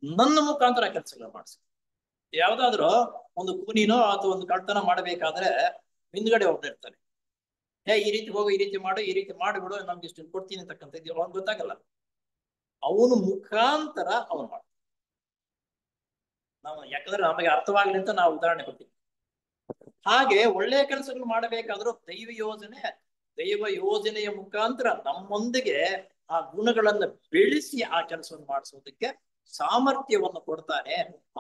ನನ್ನ ಮುಖಾಂತರ ಕೆಲಸಗಳು ಮಾಡಿಸಿ. ಯಾವ್ದಾದ್ರು ಒಂದು ಕೂನಿನೋ ಅಥವಾ ಒಂದು ಕಳ್ತನ ಮಾಡಬೇಕಾದ್ರೆ ಹಿಂದ್ಗಡೆ ಒಬ್ಬನಿರ್ತಾನೆ. ಈ ರೀತಿ ಹೋಗು, ಈ ರೀತಿ ಮಾಡು, ಈ ರೀತಿ ಮಾಡಿಬಿಡು, ನಮ್ಗೆ ಇಷ್ಟು ಕೊಡ್ತೀನಿ ಅಂತಕ್ಕಂಥ ಅವ್ನು ಗೊತ್ತಾಗಲ್ಲ. ಅವನು ಮುಖಾಂತರ ಅವನು ಮಾಡ. ನಾವು ಯಾಕಂದ್ರೆ ನಮಗೆ ಅರ್ಥವಾಗಲಿ ಅಂತ ನಾವು ಉದಾಹರಣೆ ಕೊಡ್ತೀವಿ. ಹಾಗೆ ಒಳ್ಳೆಯ ಕೆಲಸಗಳು ಮಾಡಬೇಕಾದ್ರೂ ದೈವ ಯೋಜನೆಯ ಮುಖಾಂತರ ನಮ್ಮೊಂದಿಗೆ ಆ ಗುಣಗಳನ್ನು ಬೆಳೆಸಿ ಆ ಕೆಲಸವನ್ನು ಮಾಡಿಸೋದಕ್ಕೆ ಸಾಮರ್ಥ್ಯವನ್ನು ಕೊಡ್ತಾನೆ.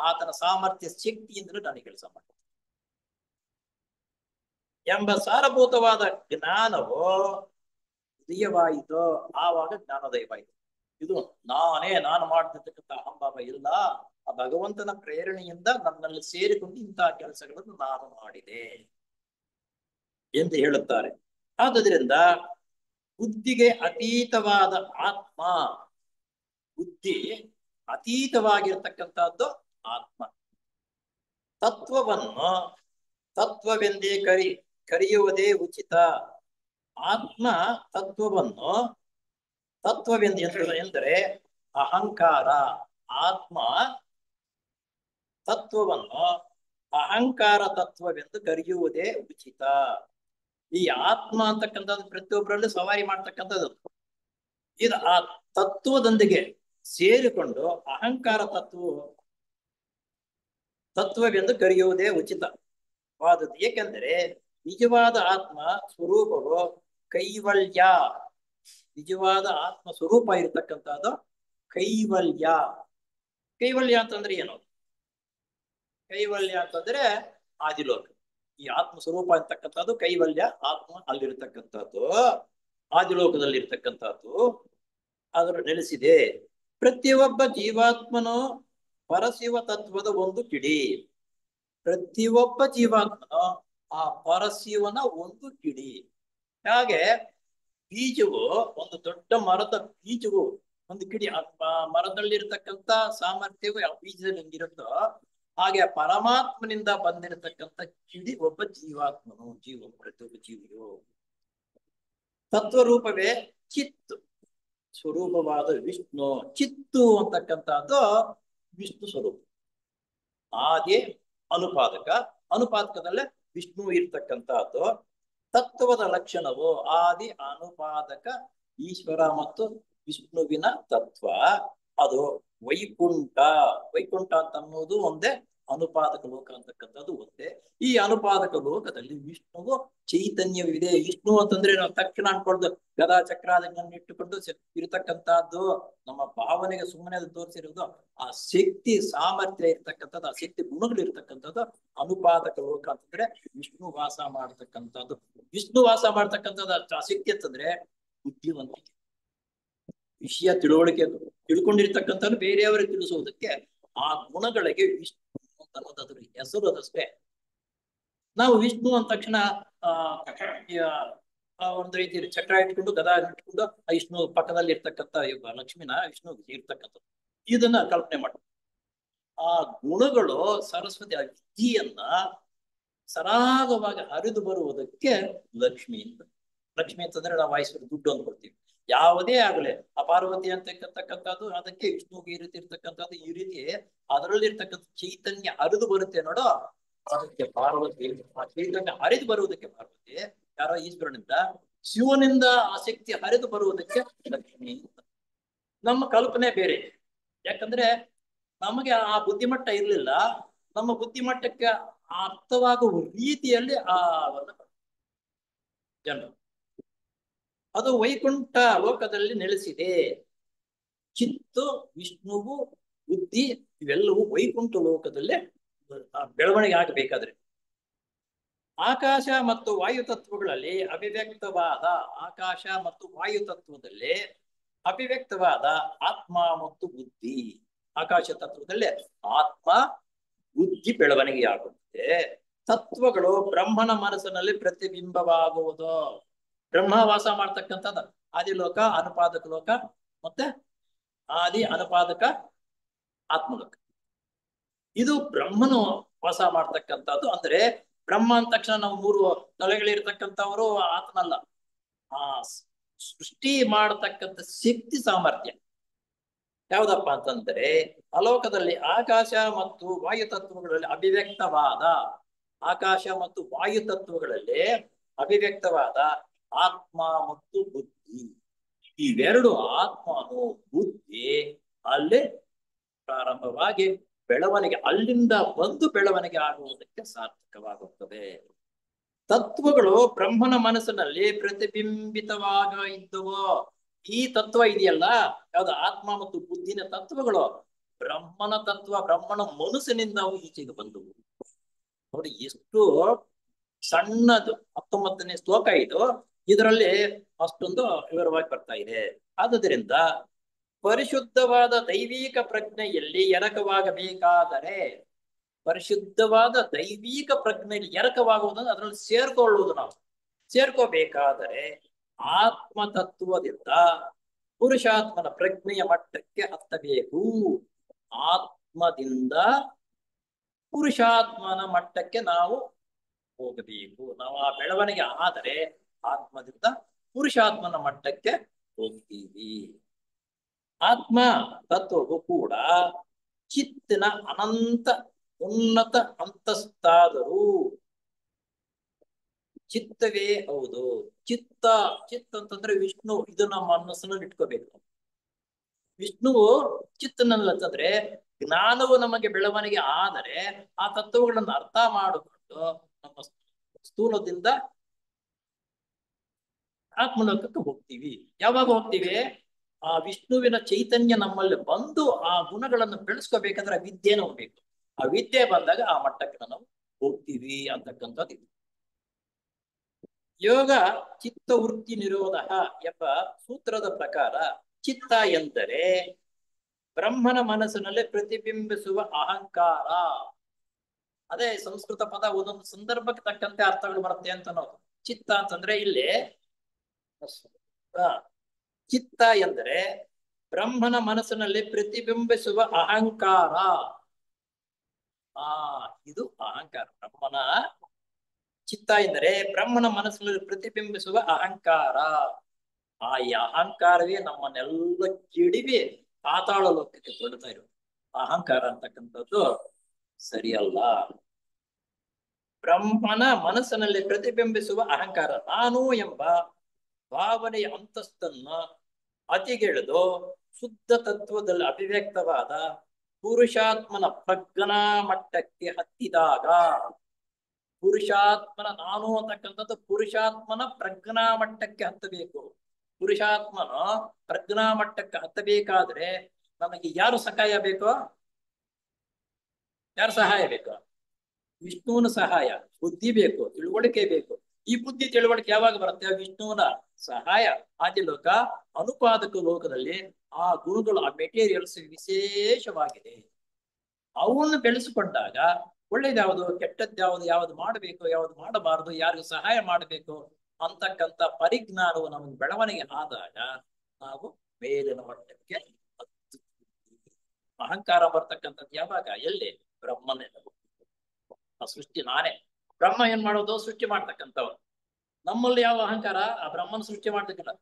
ಆತನ ಸಾಮರ್ಥ್ಯ ಶಕ್ತಿಯಿಂದಲೂ ನನಗೆ ಕೆಲಸ ಮಾಡ್ತಾನೆ ಎಂಬ ಸಾರಭೂತವಾದ ಜ್ಞಾನವು ಉದಯವಾಯಿತು. ಆವಾಗ ಜ್ಞಾನೋದಯವಾಯಿತು. ಇದು ನಾನು ಮಾಡ್ತಿರ್ತಕ್ಕಂಥ ಅಹಂಭಾವ ಇಲ್ಲ, ಆ ಭಗವಂತನ ಪ್ರೇರಣೆಯಿಂದ ನನ್ನಲ್ಲಿ ಸೇರಿಕೊಂಡು ಇಂತಹ ಕೆಲಸಗಳನ್ನು ನಾನು ಮಾಡಿದೆ ಎಂದು ಹೇಳುತ್ತಾರೆ. ಆದುದರಿಂದ ಬುದ್ಧಿಗೆ ಅತೀತವಾದ ಆತ್ಮ, ಬುದ್ಧಿ ಅತೀತವಾಗಿರತಕ್ಕಂಥದ್ದು ಆತ್ಮ. ತತ್ವವೆಂದೇ ಕರೆಯುವುದೇ ಉಚಿತ. ಆತ್ಮ ತತ್ವವೆಂದರೆ ಅಹಂಕಾರ. ಆತ್ಮ ತತ್ವವನ್ನು ಅಹಂಕಾರ ತತ್ವವೆಂದು ಕರೆಯುವುದೇ ಉಚಿತ. ಈ ಆತ್ಮ ಅಂತಕ್ಕಂಥದ್ದು ಪ್ರತಿಯೊಬ್ಬರಲ್ಲೂ ಸವಾರಿ ಮಾಡ್ತಕ್ಕಂಥದ್ದು. ಇದು ಆ ತತ್ವದೊಂದಿಗೆ ಸೇರಿಕೊಂಡು ಅಹಂಕಾರ ತತ್ವವೆಂದು ಕರೆಯುವುದೇ ಉಚಿತವಾದದ್ದು. ಏಕೆಂದರೆ ನಿಜವಾದ ಆತ್ಮ ಸ್ವರೂಪವು ಕೈವಲ್ಯ. ನಿಜವಾದ ಆತ್ಮ ಸ್ವರೂಪ ಇರತಕ್ಕಂಥದ್ದು ಕೈವಲ್ಯ. ಕೈವಲ್ಯ ಅಂತಂದ್ರೆ ಏನು? ಕೈವಲ್ಯ ಅಂತಂದ್ರೆ ಆದಿಲೋಕ. ಈ ಆತ್ಮ ಸ್ವರೂಪ ಅಂತಕ್ಕಂಥದ್ದು ಕೈವಲ್ಯ. ಆತ್ಮ ಅಲ್ಲಿರ್ತಕ್ಕಂಥದ್ದು ಆದಿಲೋಕದಲ್ಲಿ ಇರ್ತಕ್ಕಂಥದ್ದು, ಅದರ ನೆಲೆಸಿದೆ. ಪ್ರತಿಯೊಬ್ಬ ಜೀವಾತ್ಮನು ಪರಶಿವ ತತ್ವದ ಒಂದು ಕಿಡಿ. ಪ್ರತಿಯೊಬ್ಬ ಜೀವಾತ್ಮನು ಆ ಪರಶಿವನ ಒಂದು ಕಿಡಿ. ಹಾಗೆ ಬೀಜವು, ಒಂದು ದೊಡ್ಡ ಮರದ ಬೀಜವು ಒಂದು ಕಿಡಿ. ಮರದಲ್ಲಿರ್ತಕ್ಕಂಥ ಸಾಮರ್ಥ್ಯವು ಆ ಬೀಜದಲ್ಲಿ ಹೆಂಗಿರುತ್ತೋ ಹಾಗೆ ಪರಮಾತ್ಮನಿಂದ ಬಂದಿರತಕ್ಕಂಥ ಕಿಡಿ ಒಬ್ಬ ಜೀವಾತ್ಮನು, ಪ್ರತಿಯೊಬ್ಬ ಜೀವಿಯು. ತತ್ವರೂಪವೇ ಚಿತ್ತು, ಸ್ವರೂಪವಾದ ವಿಷ್ಣು. ಚಿತ್ತು ಅಂತಕ್ಕಂಥದ್ದು ವಿಷ್ಣು ಸ್ವರೂಪ. ಆದಿ ಅನುಪಾದಕದಲ್ಲೇ ವಿಷ್ಣು ಇರ್ತಕ್ಕಂಥದ್ದು. ತತ್ವದ ಲಕ್ಷಣವು ಆದಿ ಅನುಪಾದಕ ಈಶ್ವರ ಮತ್ತು ವಿಷ್ಣುವಿನ ತತ್ವ. ಅದು ವೈಕುಂಠ ಅಂತ ಅನ್ನೋದು ಒಂದೇ, ಅನುಪಾದಕ ಲೋಕ ಅಂತಕ್ಕಂಥದ್ದು ಒಂದೇ. ಈ ಅನುಪಾದಕ ಲೋಕದಲ್ಲಿ ವಿಷ್ಣುವು ಚೈತನ್ಯವಿದೆ. ವಿಷ್ಣು ಅಂತಂದ್ರೆ ನಾವು ತಕ್ಷಣ ಅನ್ಕೊಳ್ದು ಗದಾ ಚಕ್ರಾದಿಗಳನ್ನು ಇಟ್ಟುಕೊಂಡು ಇರತಕ್ಕಂಥದ್ದು ನಮ್ಮ ಭಾವನೆಗೆ ಸುಮ್ಮನೆ ತೋರಿಸಿರೋದು. ಆ ಶಕ್ತಿ ಸಾಮರ್ಥ್ಯ ಇರ್ತಕ್ಕಂಥದ್ದು, ಆ ಶಕ್ತಿ ಗುಣಗಳು ಇರ್ತಕ್ಕಂಥದ್ದು ಅನುಪಾದಕ ಲೋಕ ಅಂತಂದ್ರೆ ವಿಷ್ಣು ವಾಸ ಮಾಡ್ತಕ್ಕಂಥದ್ದು. ವಿಷ್ಣು ವಾಸ ಮಾಡ್ತಕ್ಕಂಥದ್ದು ಆ ಶಕ್ತಿ ಅಂತಂದ್ರೆ ಬುದ್ಧಿವಂತಿಕೆ, ವಿಷಯ ತಿಳ್ಕೊಂಡಿರ್ತಕ್ಕಂಥದ್ದು ಬೇರೆಯವರಿಗೆ ತಿಳಿಸುವುದಕ್ಕೆ ಆ ಗುಣಗಳಿಗೆ ವಿಷ್ಣು ಅನ್ನೋದಾದ್ರು ಹೆಸರು ಅದಷ್ಟೇ. ನಾವು ವಿಷ್ಣು ಅಂದ ತಕ್ಷಣ ಒಂದು ರೀತಿ ಚಕ್ರ ಇಟ್ಕೊಂಡು ಗದಾ ಇಟ್ಕೊಂಡು ವಿಷ್ಣು ಪಕ್ಕದಲ್ಲಿ ಇರ್ತಕ್ಕಂಥ ಲಕ್ಷ್ಮಿನ ವಿಷ್ಣು ಇರ್ತಕ್ಕಂಥದ್ದು ಇದನ್ನ ಕಲ್ಪನೆ ಮಾಡಿ. ಆ ಗುಣಗಳು ಸರಸ್ವತಿ ಆ ವಿದ್ಯೆಯನ್ನ ಸರಾಗವಾಗಿ ಹರಿದು ಬರುವುದಕ್ಕೆ ಲಕ್ಷ್ಮಿ ಅಂತಂದ್ರೆ ನಾವು ವಾಯಿಸಿದ ದುಡ್ಡು ಅಂದ್ಕೊಳ್ತೀವಿ. ಯಾವುದೇ ಆಗಲಿ ಆ ಪಾರ್ವತಿ ಅಂತಕ್ಕಂಥದ್ದು ಅದಕ್ಕೆ ವಿಷ್ಣುಗೆ ಈ ರೀತಿ ಇರ್ತಕ್ಕಂಥದ್ದು, ಈ ರೀತಿ ಅದರಲ್ಲಿರ್ತಕ್ಕಂಥ ಚೈತನ್ಯ ಹರಿದು ಬರುತ್ತೆ ನೋಡೋ, ಅದಕ್ಕೆ ಪಾರ್ವತಿ. ಆ ಚೈತನ್ಯ ಹರಿದು ಬರುವುದಕ್ಕೆ ಪಾರ್ವತಿ. ಯಾರೋ ಈಶ್ವರನಿಂದ, ಶಿವನಿಂದ ಆ ಶಕ್ತಿ ಹರಿದು ಬರುವುದಕ್ಕೆ ಲಕ್ಷ್ಮಿ. ನಮ್ಮ ಕಲ್ಪನೆ ಬೇರೆ. ಯಾಕಂದ್ರೆ ನಮಗೆ ಆ ಬುದ್ಧಿಮಟ್ಟ ಇರ್ಲಿಲ್ಲ. ನಮ್ಮ ಬುದ್ಧಿಮಟ್ಟಕ್ಕೆ ಅರ್ಥವಾಗುವ ರೀತಿಯಲ್ಲಿ ಆ ಜನರು ಅದು ವೈಕುಂಠ ಲೋಕದಲ್ಲಿ ನೆಲೆಸಿದೆ. ಚಿತ್ತು, ವಿಷ್ಣುವು, ಬುದ್ಧಿ ಇವೆಲ್ಲವೂ ವೈಕುಂಠ ಲೋಕದಲ್ಲೇ ಬೆಳವಣಿಗೆ ಆಗಬೇಕಾದ್ರೆ ಆಕಾಶ ಮತ್ತು ವಾಯುತತ್ವಗಳಲ್ಲಿ ಅಭಿವ್ಯಕ್ತವಾದ ಆಕಾಶ ಮತ್ತು ವಾಯುತತ್ವದಲ್ಲಿ ಅಭಿವ್ಯಕ್ತವಾದ ಆತ್ಮ ಮತ್ತು ಬುದ್ಧಿ. ಆಕಾಶ ತತ್ವದಲ್ಲೇ ಆತ್ಮ ಬುದ್ಧಿ ಬೆಳವಣಿಗೆಯಾಗುತ್ತದೆ. ತತ್ವಗಳು ಬ್ರಹ್ಮನ ಮನಸ್ಸಿನಲ್ಲಿ ಪ್ರತಿಬಿಂಬವಾಗುವುದು. ಬ್ರಹ್ಮ ವಾಸ ಮಾಡ್ತಕ್ಕಂಥದ್ದು ಆದಿಲೋಕ, ಅನುಪಾದಕ ಲೋಕ, ಮತ್ತೆ ಆದಿ ಅನುಪಾದಕ ಆತ್ಮಲೋಕ. ಇದು ಬ್ರಹ್ಮನು ವಾಸ ಮಾಡ್ತಕ್ಕಂಥದ್ದು. ಅಂದ್ರೆ ಬ್ರಹ್ಮ ಅಂದ ತಕ್ಷಣ ನಾವು 3 ತಲೆಗಳಿರ್ತಕ್ಕಂಥವರು ಆತನಲ್ಲ. ಆ ಸೃಷ್ಟಿ ಮಾಡತಕ್ಕಂಥ ಶಕ್ತಿ ಸಾಮರ್ಥ್ಯ ಯಾವ್ದಪ್ಪ ಅಂತಂದ್ರೆ ಅಲೋಕದಲ್ಲಿ ಆಕಾಶ ಮತ್ತು ವಾಯು ತತ್ವಗಳಲ್ಲಿ ಅಭಿವ್ಯಕ್ತವಾದ ಆಕಾಶ ಮತ್ತು ವಾಯು ತತ್ವಗಳಲ್ಲಿ ಅಭಿವ್ಯಕ್ತವಾದ ಆತ್ಮ ಮತ್ತು ಬುದ್ಧಿ. ಇವೆರಡು ಆತ್ಮನು ಬುದ್ಧಿ ಅಲ್ಲಿ ಪ್ರಾರಂಭವಾಗಿ ಬೆಳವಣಿಗೆ, ಅಲ್ಲಿಂದ ಬಂದು ಬೆಳವಣಿಗೆ ಆಗುವುದಕ್ಕೆ ಸಾರ್ಥಕವಾಗುತ್ತದೆ. ತತ್ವಗಳು ಬ್ರಹ್ಮನ ಮನಸ್ಸಿನಲ್ಲಿ ಪ್ರತಿಬಿಂಬಿತವಾಗ ಇದ್ದವು. ಈ ತತ್ವ ಇದೆಯಲ್ಲ, ಯಾವ್ದು ಆತ್ಮ ಮತ್ತು ಬುದ್ಧಿನ ತತ್ವಗಳು ಬ್ರಹ್ಮನ ತತ್ವ, ಬ್ರಹ್ಮನ ಮನಸ್ಸಿನಿಂದ ಅವು ಈಚೆಗೆ ಬಂದವು. ನೋಡಿ ಎಷ್ಟು ಸಣ್ಣದು 19ನೇ ಶ್ಲೋಕ ಇದು. ಇದರಲ್ಲಿ ಅಷ್ಟೊಂದು ವಿವರವಾಗಿ ಬರ್ತಾ ಇದೆ. ಆದುದರಿಂದ ಪರಿಶುದ್ಧವಾದ ದೈವಿಕ ಪ್ರಜ್ಞೆಯಲ್ಲಿ ಎರಕವಾಗಬೇಕಾದರೆ, ಪರಿಶುದ್ಧವಾದ ದೈವಿಕ ಪ್ರಜ್ಞೆಯಲ್ಲಿ ಎರಕವಾಗುವುದನ್ನು ಅದರಲ್ಲಿ ಸೇರ್ಕೊಳ್ಳುವುದು, ನಾವು ಸೇರ್ಕೋಬೇಕಾದರೆ ಆತ್ಮತತ್ವದಿಂದ ಪುರುಷಾತ್ಮನ ಪ್ರಜ್ಞೆಯ ಮಟ್ಟಕ್ಕೆ ಹತ್ತಬೇಕು. ಆತ್ಮದಿಂದ ಪುರುಷಾತ್ಮನ ಮಟ್ಟಕ್ಕೆ ನಾವು ಹೋಗಬೇಕು. ನಾವು ಆ ಬೆಳವಣಿಗೆ ಆದರೆ ಆತ್ಮದಿಂದ ಪುರುಷಾತ್ಮನ ಮಟ್ಟಕ್ಕೆ ಹೋಗ್ತೀವಿ. ಆತ್ಮ ತತ್ವವು ಕೂಡ ಚಿತ್ತಿನ ಅನಂತ ಉನ್ನತ ಅಂತಸ್ತಾದರೂ ಚಿತ್ತವೇ ಹೌದು. ಚಿತ್ತ ಅಂತಂದ್ರೆ ವಿಷ್ಣು. ಇದು ನಮ್ಮ ಮನಸ್ಸಿನಲ್ಲಿ ಇಟ್ಕೋಬೇಕು. ವಿಷ್ಣುವು ಚಿತ್ತನಲ್ಲಂತಂದ್ರೆ ಜ್ಞಾನವು ನಮಗೆ ಬೆಳವಣಿಗೆ ಆದರೆ ಆ ತತ್ವಗಳನ್ನು ಅರ್ಥ ಮಾಡಿಕೊಂಡು ನಮ್ಮ ಸ್ಥೂಲದಿಂದ ಆತ್ಮಲೋಕಕ್ಕೆ ಹೋಗ್ತೀವಿ. ಯಾವಾಗ ಹೋಗ್ತೀವಿ? ಆ ವಿಷ್ಣುವಿನ ಚೈತನ್ಯ ನಮ್ಮಲ್ಲಿ ಬಂದು ಆ ಗುಣಗಳನ್ನು ಬೆಳೆಸ್ಕೋಬೇಕಂದ್ರೆ ಆ ವಿದ್ಯೆನ ಹೋಗ್ಬೇಕು. ಆ ವಿದ್ಯೆ ಬಂದಾಗ ಆ ಮಟ್ಟಕ್ಕೆ ನಾವು ಹೋಗ್ತೀವಿ ಅಂತಕ್ಕಂಥದ್ದು ಇದು. ಯೋಗ ಚಿತ್ತವೃತ್ತಿ ನಿರೋಧ ಎಂಬ ಸೂತ್ರದ ಪ್ರಕಾರ ಚಿತ್ತ ಎಂದರೆ ಬ್ರಹ್ಮನ ಮನಸ್ಸಿನಲ್ಲಿ ಪ್ರತಿಬಿಂಬಿಸುವ ಅಹಂಕಾರ. ಅದೇ ಸಂಸ್ಕೃತ ಪದ ಒಂದೊಂದು ಸಂದರ್ಭಕ್ಕೆ ತಕ್ಕಂತೆ ಅರ್ಥಗಳು ಬರುತ್ತೆ ಅಂತ ನಾವು. ಚಿತ್ತ ಅಂತಂದ್ರೆ ಇಲ್ಲಿ ಚಿತ್ತ ಎಂದರೆ ಬ್ರಹ್ಮನ ಮನಸ್ಸಿನಲ್ಲಿ ಪ್ರತಿಬಿಂಬಿಸುವ ಅಹಂಕಾರ. ಇದು ಅಹಂಕಾರ. ಬ್ರಹ್ಮನ ಚಿತ್ತ ಎಂದರೆ ಬ್ರಹ್ಮನ ಮನಸ್ಸಿನಲ್ಲಿ ಪ್ರತಿಬಿಂಬಿಸುವ ಅಹಂಕಾರ. ಈ ಅಹಂಕಾರವೇ ನಮ್ಮನ್ನೆಲ್ಲ ಕೆಡಿವಿ ಪಾತಾಳ ಲೋಕಕ್ಕೆ ತೊಡ್ತಾ ಇರೋದು. ಅಹಂಕಾರ ಅಂತಕ್ಕಂಥದ್ದು ಸರಿಯಲ್ಲ. ಬ್ರಹ್ಮನ ಮನಸ್ಸಿನಲ್ಲಿ ಪ್ರತಿಬಿಂಬಿಸುವ ಅಹಂಕಾರ, ನಾನು ಎಂಬ ಭಾವನೆಯ ಅಂತಸ್ತನ್ನ ಅತಿಗೆಳೆದು ಶುದ್ಧ ತತ್ವದಲ್ಲಿ ಅಭಿವ್ಯಕ್ತವಾದ ಪುರುಷಾತ್ಮನ ಪ್ರಜ್ಞಾ ಮಟ್ಟಕ್ಕೆ ಹತ್ತಿದಾಗ, ಪುರುಷಾತ್ಮನ ನಾನು ಅಂತಕ್ಕಂಥದ್ದು ಪುರುಷಾತ್ಮನ ಪ್ರಜ್ಞಾ ಮಟ್ಟಕ್ಕೆ ಹತ್ತಬೇಕು. ಪುರುಷಾತ್ಮನ ಪ್ರಜ್ಞಾ ಮಟ್ಟಕ್ಕೆ ಹತ್ತಬೇಕಾದ್ರೆ ನಮಗೆ ಯಾರು ಸಹಾಯ ಬೇಕು? ಯಾರು ಸಹಾಯ ಬೇಕು? ವಿಷ್ಣುವಿನ ಸಹಾಯ. ಬುದ್ಧಿ ಬೇಕು, ತಿಳುವಳಿಕೆ ಬೇಕು. ಈ ಬುದ್ಧಿ ತಿಳುವಳಿಕೆ ಯಾವಾಗ ಬರುತ್ತೆ? ವಿಷ್ಣುವಿನ ಸಹಾಯ. ಆದಿಲೋಕ ಅನುಪಾದಕ ಲೋಕದಲ್ಲಿ ಆ ಗುರುಗಳು, ಆ ಮೆಟೀರಿಯಲ್ಸ್ ವಿಶೇಷವಾಗಿದೆ. ಅವನ್ನು ಬೆಳೆಸಿಕೊಂಡಾಗ ಒಳ್ಳೇದ್ಯಾವುದು, ಕೆಟ್ಟದ್ಯಾವುದು, ಯಾವುದು ಮಾಡಬೇಕು, ಯಾವುದು ಮಾಡಬಾರದು, ಯಾರಿಗೂ ಸಹಾಯ ಮಾಡಬೇಕು ಅಂತಕ್ಕಂಥ ಪರಿಜ್ಞಾನವು ನಮಗೆ ಬೆಳವಣಿಗೆ ಆದಾಗ ನಾವು ಮೇಲಿನ ಮಟ್ಟಕ್ಕೆ ಅಹಂಕಾರ ಬರ್ತಕ್ಕಂಥದ್ದು ಯಾವಾಗ? ಎಲ್ಲಿ? ಬ್ರಹ್ಮನೇ. ಆ ಸೃಷ್ಟಿ ನಾನೇ. ಬ್ರಹ್ಮ ಏನ್ ಮಾಡೋದು? ಸೃಷ್ಟಿ ಮಾಡ್ತಕ್ಕಂಥವ್ರು. ನಮ್ಮಲ್ಲಿ ಯಾವ ಅಹಂಕಾರ? ಆ ಬ್ರಹ್ಮನ ಸೃಷ್ಟಿ ಮಾಡ್ತಕ್ಕಿಲ್ಲ.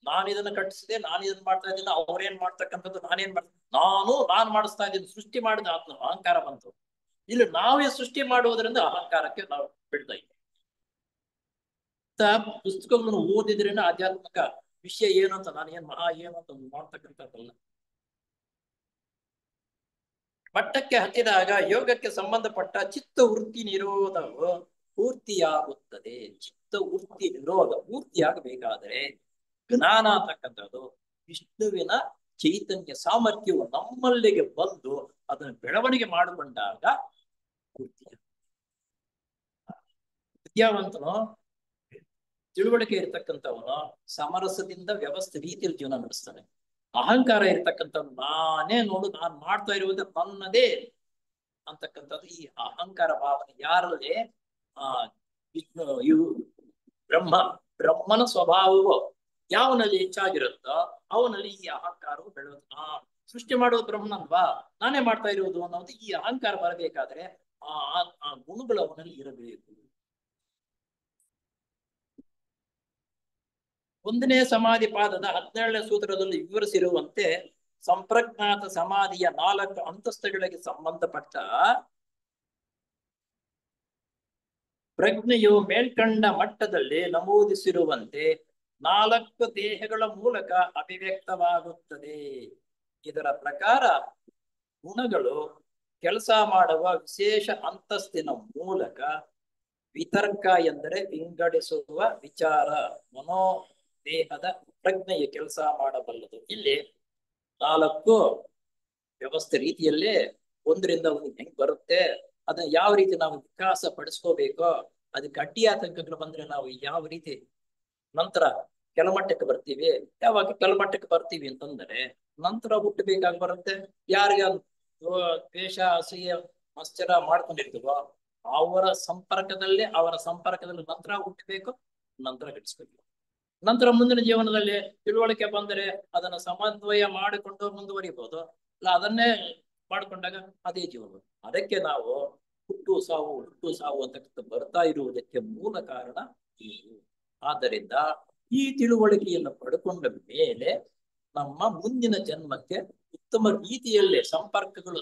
ನಾನು ಇದನ್ನ ಕಟ್ಟಿಸಿದೆ, ನಾನು ಇದನ್ನ ಮಾಡ್ತಾ ಇದ್ದೀನಿ, ಅವ್ರೇನ್ ಮಾಡ್ತಕ್ಕಂಥದ್ದು ನಾನೇನ್ ನಾನ್ ಮಾಡಿಸ್ತಾ ಇದ್ದೀನಿ. ಸೃಷ್ಟಿ ಮಾಡಿದ ಆತ್ಮ ಅಹಂಕಾರ ಬಂತು. ಇಲ್ಲಿ ನಾವೇ ಸೃಷ್ಟಿ ಮಾಡುವುದರಿಂದ ಅಹಂಕಾರಕ್ಕೆ ನಾವು ಬಿಡ್ತಾ ಇದ್ದೀವಿ. ಪುಸ್ತಕಗಳನ್ನು ಓದಿದ್ರೇನೆ ಆಧ್ಯಾತ್ಮಿಕ ವಿಷಯ ಏನು ಅಂತ, ನಾನು ಏನ್ ಮಹಾ ಏನು ಅಂತ ಮಾಡ್ತಕ್ಕಂಥದ್ದಲ್ಲ. ಮಟ್ಟಕ್ಕೆ ಹತ್ತಿದಾಗ ಯೋಗಕ್ಕೆ ಸಂಬಂಧಪಟ್ಟ ಚಿತ್ತವೃತ್ತಿ ನಿರೋಧವು ಪೂರ್ತಿಯಾಗುತ್ತದೆ. ಚಿತ್ತವೃತ್ತಿ ನಿರೋಧ ಪೂರ್ತಿಯಾಗಬೇಕಾದರೆ ಜ್ಞಾನ ಅಂತಕ್ಕಂಥದ್ದು ವಿಷ್ಣುವಿನ ಚೈತನ್ಯ ಸಾಮರ್ಥ್ಯವು ನಮ್ಮಲ್ಲಿಗೆ ಬಂದು ಅದನ್ನು ಬೆಳವಣಿಗೆ ಮಾಡಿಕೊಂಡಾಗ ಪೂರ್ತಿಯ ವಿದ್ಯಾವಂತನು, ತಿಳುವಳಿಕೆ ಇರ್ತಕ್ಕಂಥವನು ಸಮರಸದಿಂದ ವ್ಯವಸ್ಥೆ ರೀತಿಯಲ್ಲಿ ಜೀವನ ನಡೆಸ್ತಾನೆ. ಅಹಂಕಾರ ಇರ್ತಕ್ಕಂಥವ್ನು ನಾನೇ ನೋಡು, ನಾನು ಮಾಡ್ತಾ ಇರುವುದು ನನ್ನದೇ ಅಂತಕ್ಕಂಥದ್ದು ಈ ಅಹಂಕಾರ ಭಾವನೆ ಯಾರಲ್ಲಿ ಆ ವಿಷ್ಣು ಇವು ಬ್ರಹ್ಮ ಬ್ರಹ್ಮನ ಸ್ವಭಾವವು ಯಾವನಲ್ಲಿ ಹೆಚ್ಚಾಗಿರುತ್ತೋ ಅವನಲ್ಲಿ ಈ ಅಹಂಕಾರವು ಬೆಳೆಯುತ್ತೆ. ಸೃಷ್ಟಿ ಮಾಡೋದು ಬ್ರಹ್ಮನಲ್ವಾ, ನಾನೇ ಮಾಡ್ತಾ ಇರುವುದು ಅನ್ನೋದು ಈ ಅಹಂಕಾರ ಬರಬೇಕಾದ್ರೆ ಆ ಗುಣಗಳು ಅವನಲ್ಲಿ ಇರಬೇಕು. ಒಂದನೇ ಸಮಾಧಿ ಪಾದದ 17ನೇ ಸೂತ್ರದಲ್ಲಿ ವಿವರಿಸಿರುವಂತೆ ಸಂಪ್ರಜ್ಞಾತ ಸಮಾಧಿಯ 4 ಅಂತಸ್ತುಗಳಿಗೆ ಸಂಬಂಧಪಟ್ಟ ಪ್ರಜ್ಞೆಯು ಮೇಲ್ಕಂಡ ಮಟ್ಟದಲ್ಲಿ ನಮೂದಿಸಿರುವಂತೆ 4 ದೇಹಗಳ ಮೂಲಕ ಅಭಿವ್ಯಕ್ತವಾಗುತ್ತದೆ. ಇದರ ಪ್ರಕಾರ ಗುಣಗಳು ಕೆಲಸ ಮಾಡುವ ವಿಶೇಷ ಅಂತಸ್ತಿನ ಮೂಲಕ ವಿತರ್ಕ ಎಂದರೆ ವಿಂಗಡಿಸುವ ವಿಚಾರ ಮನೋದೇಹದ ಪ್ರಜ್ಞೆಯ ಕೆಲಸ ಮಾಡಬಲ್ಲದು. ಇಲ್ಲಿ 4 ವ್ಯವಸ್ಥೆ ರೀತಿಯಲ್ಲೇ ಒಂದರಿಂದ ಒಂದು ಹೆಂಗ್ ಬರುತ್ತೆ, ಅದನ್ನ ಯಾವ ರೀತಿ ನಾವು ವಿಕಾಸ ಪಡಿಸ್ಕೋಬೇಕೋ, ಅದಕ್ಕೆ ಅಡ್ಡಿ ಆತಂಕಗಳು ಬಂದ್ರೆ ನಾವು ಯಾವ ರೀತಿ ನಂತರ ಕೆಳಮಟ್ಟಕ್ಕೆ ಬರ್ತೀವಿ. ಯಾವಾಗ ಕೆಳಮಟ್ಟಕ್ಕೆ ಬರ್ತೀವಿ ಅಂತಂದ್ರೆ ನಂತರ ಹುಟ್ಟಬೇಕಾಗಿ ಬರುತ್ತೆ. ಯಾರಿಗೆ ದ್ವೇಷ ಅಸೂಯೆ ಮತ್ಸರ ಮಾಡ್ಕೊಂಡಿರ್ತೀವೋ ಅವರ ಸಂಪರ್ಕದಲ್ಲಿ ನಂತರ ಹುಟ್ಟಬೇಕು, ನಂತರ ಗಳಿಸ್ಬೇಕು. ನಂತರ ಮುಂದಿನ ಜೀವನದಲ್ಲಿ ತಿಳುವಳಿಕೆ ಬಂದರೆ ಅದನ್ನ ಸಮನ್ವಯ ಮಾಡಿಕೊಂಡು ಮುಂದುವರಿಬಹುದು. ಅಲ್ಲ ಅದನ್ನೇ ಮಾಡಿಕೊಂಡಾಗ ಅದೇ ಜೀವನ. ಅದಕ್ಕೆ ನಾವು ಹುಟ್ಟು ಸಾವು ಅಂತ ಬರ್ತಾ ಇರುವುದಕ್ಕೆ ಮೂಲ ಕಾರಣ ಇದು. ಆದ್ದರಿಂದ ಈ ತಿಳುವಳಿಕೆಯನ್ನು ಪಡ್ಕೊಂಡ ಮೇಲೆ ನಮ್ಮ ಮುಂದಿನ ಜನ್ಮಕ್ಕೆ ಉತ್ತಮ ರೀತಿಯಲ್ಲೇ ಸಂಪರ್ಕಗಳು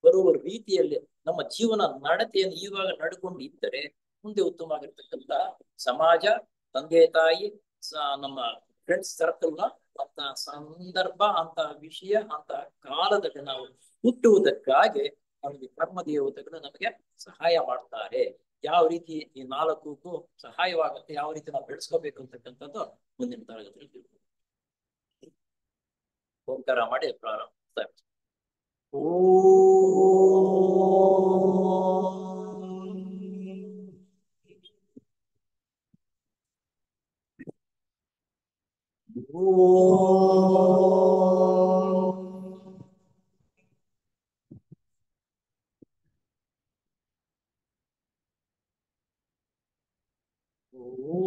ಬರುವ ರೀತಿಯಲ್ಲಿ ನಮ್ಮ ಜೀವನ ನಡತೆಯನ್ನು ಇವಾಗ ನಡ್ಕೊಂಡಿದ್ದರೆ ಮುಂದೆ ಉತ್ತಮವಾಗಿರ್ತಕ್ಕಂಥ ಸಮಾಜ, ತಂದೆ ತಾಯಿ, ನಮ್ಮ ಫ್ರೆಂಡ್ಸ್ ಸರ್ಕಲ್ನ ಅಂತ ಸಂದರ್ಭ, ಅಂತ ವಿಷಯ, ಅಂತ ಕಾಲದಲ್ಲಿ ನಾವು ಹುಟ್ಟುವುದಕ್ಕಾಗಿ ನಮಗೆ ಕರ್ಮ ದೇವತೆಗಳು ನಮಗೆ ಸಹಾಯ ಮಾಡ್ತಾರೆ. ಯಾವ ರೀತಿ ಈ 4ಕ್ಕೂ ಸಹಾಯವಾಗುತ್ತೆ, ಯಾವ ರೀತಿ ನಾವು ಬೆಳೆಸ್ಕೋಬೇಕು ಅಂತಕ್ಕಂಥದ್ದು ಮುಂದಿನ ತರಗತಿಯಲ್ಲಿ ತಿಳ್ಕೊಂಡು ಓಂಕಾರ ಮಾಡಿ ಪ್ರಾರಂಭ. ಓ ಓ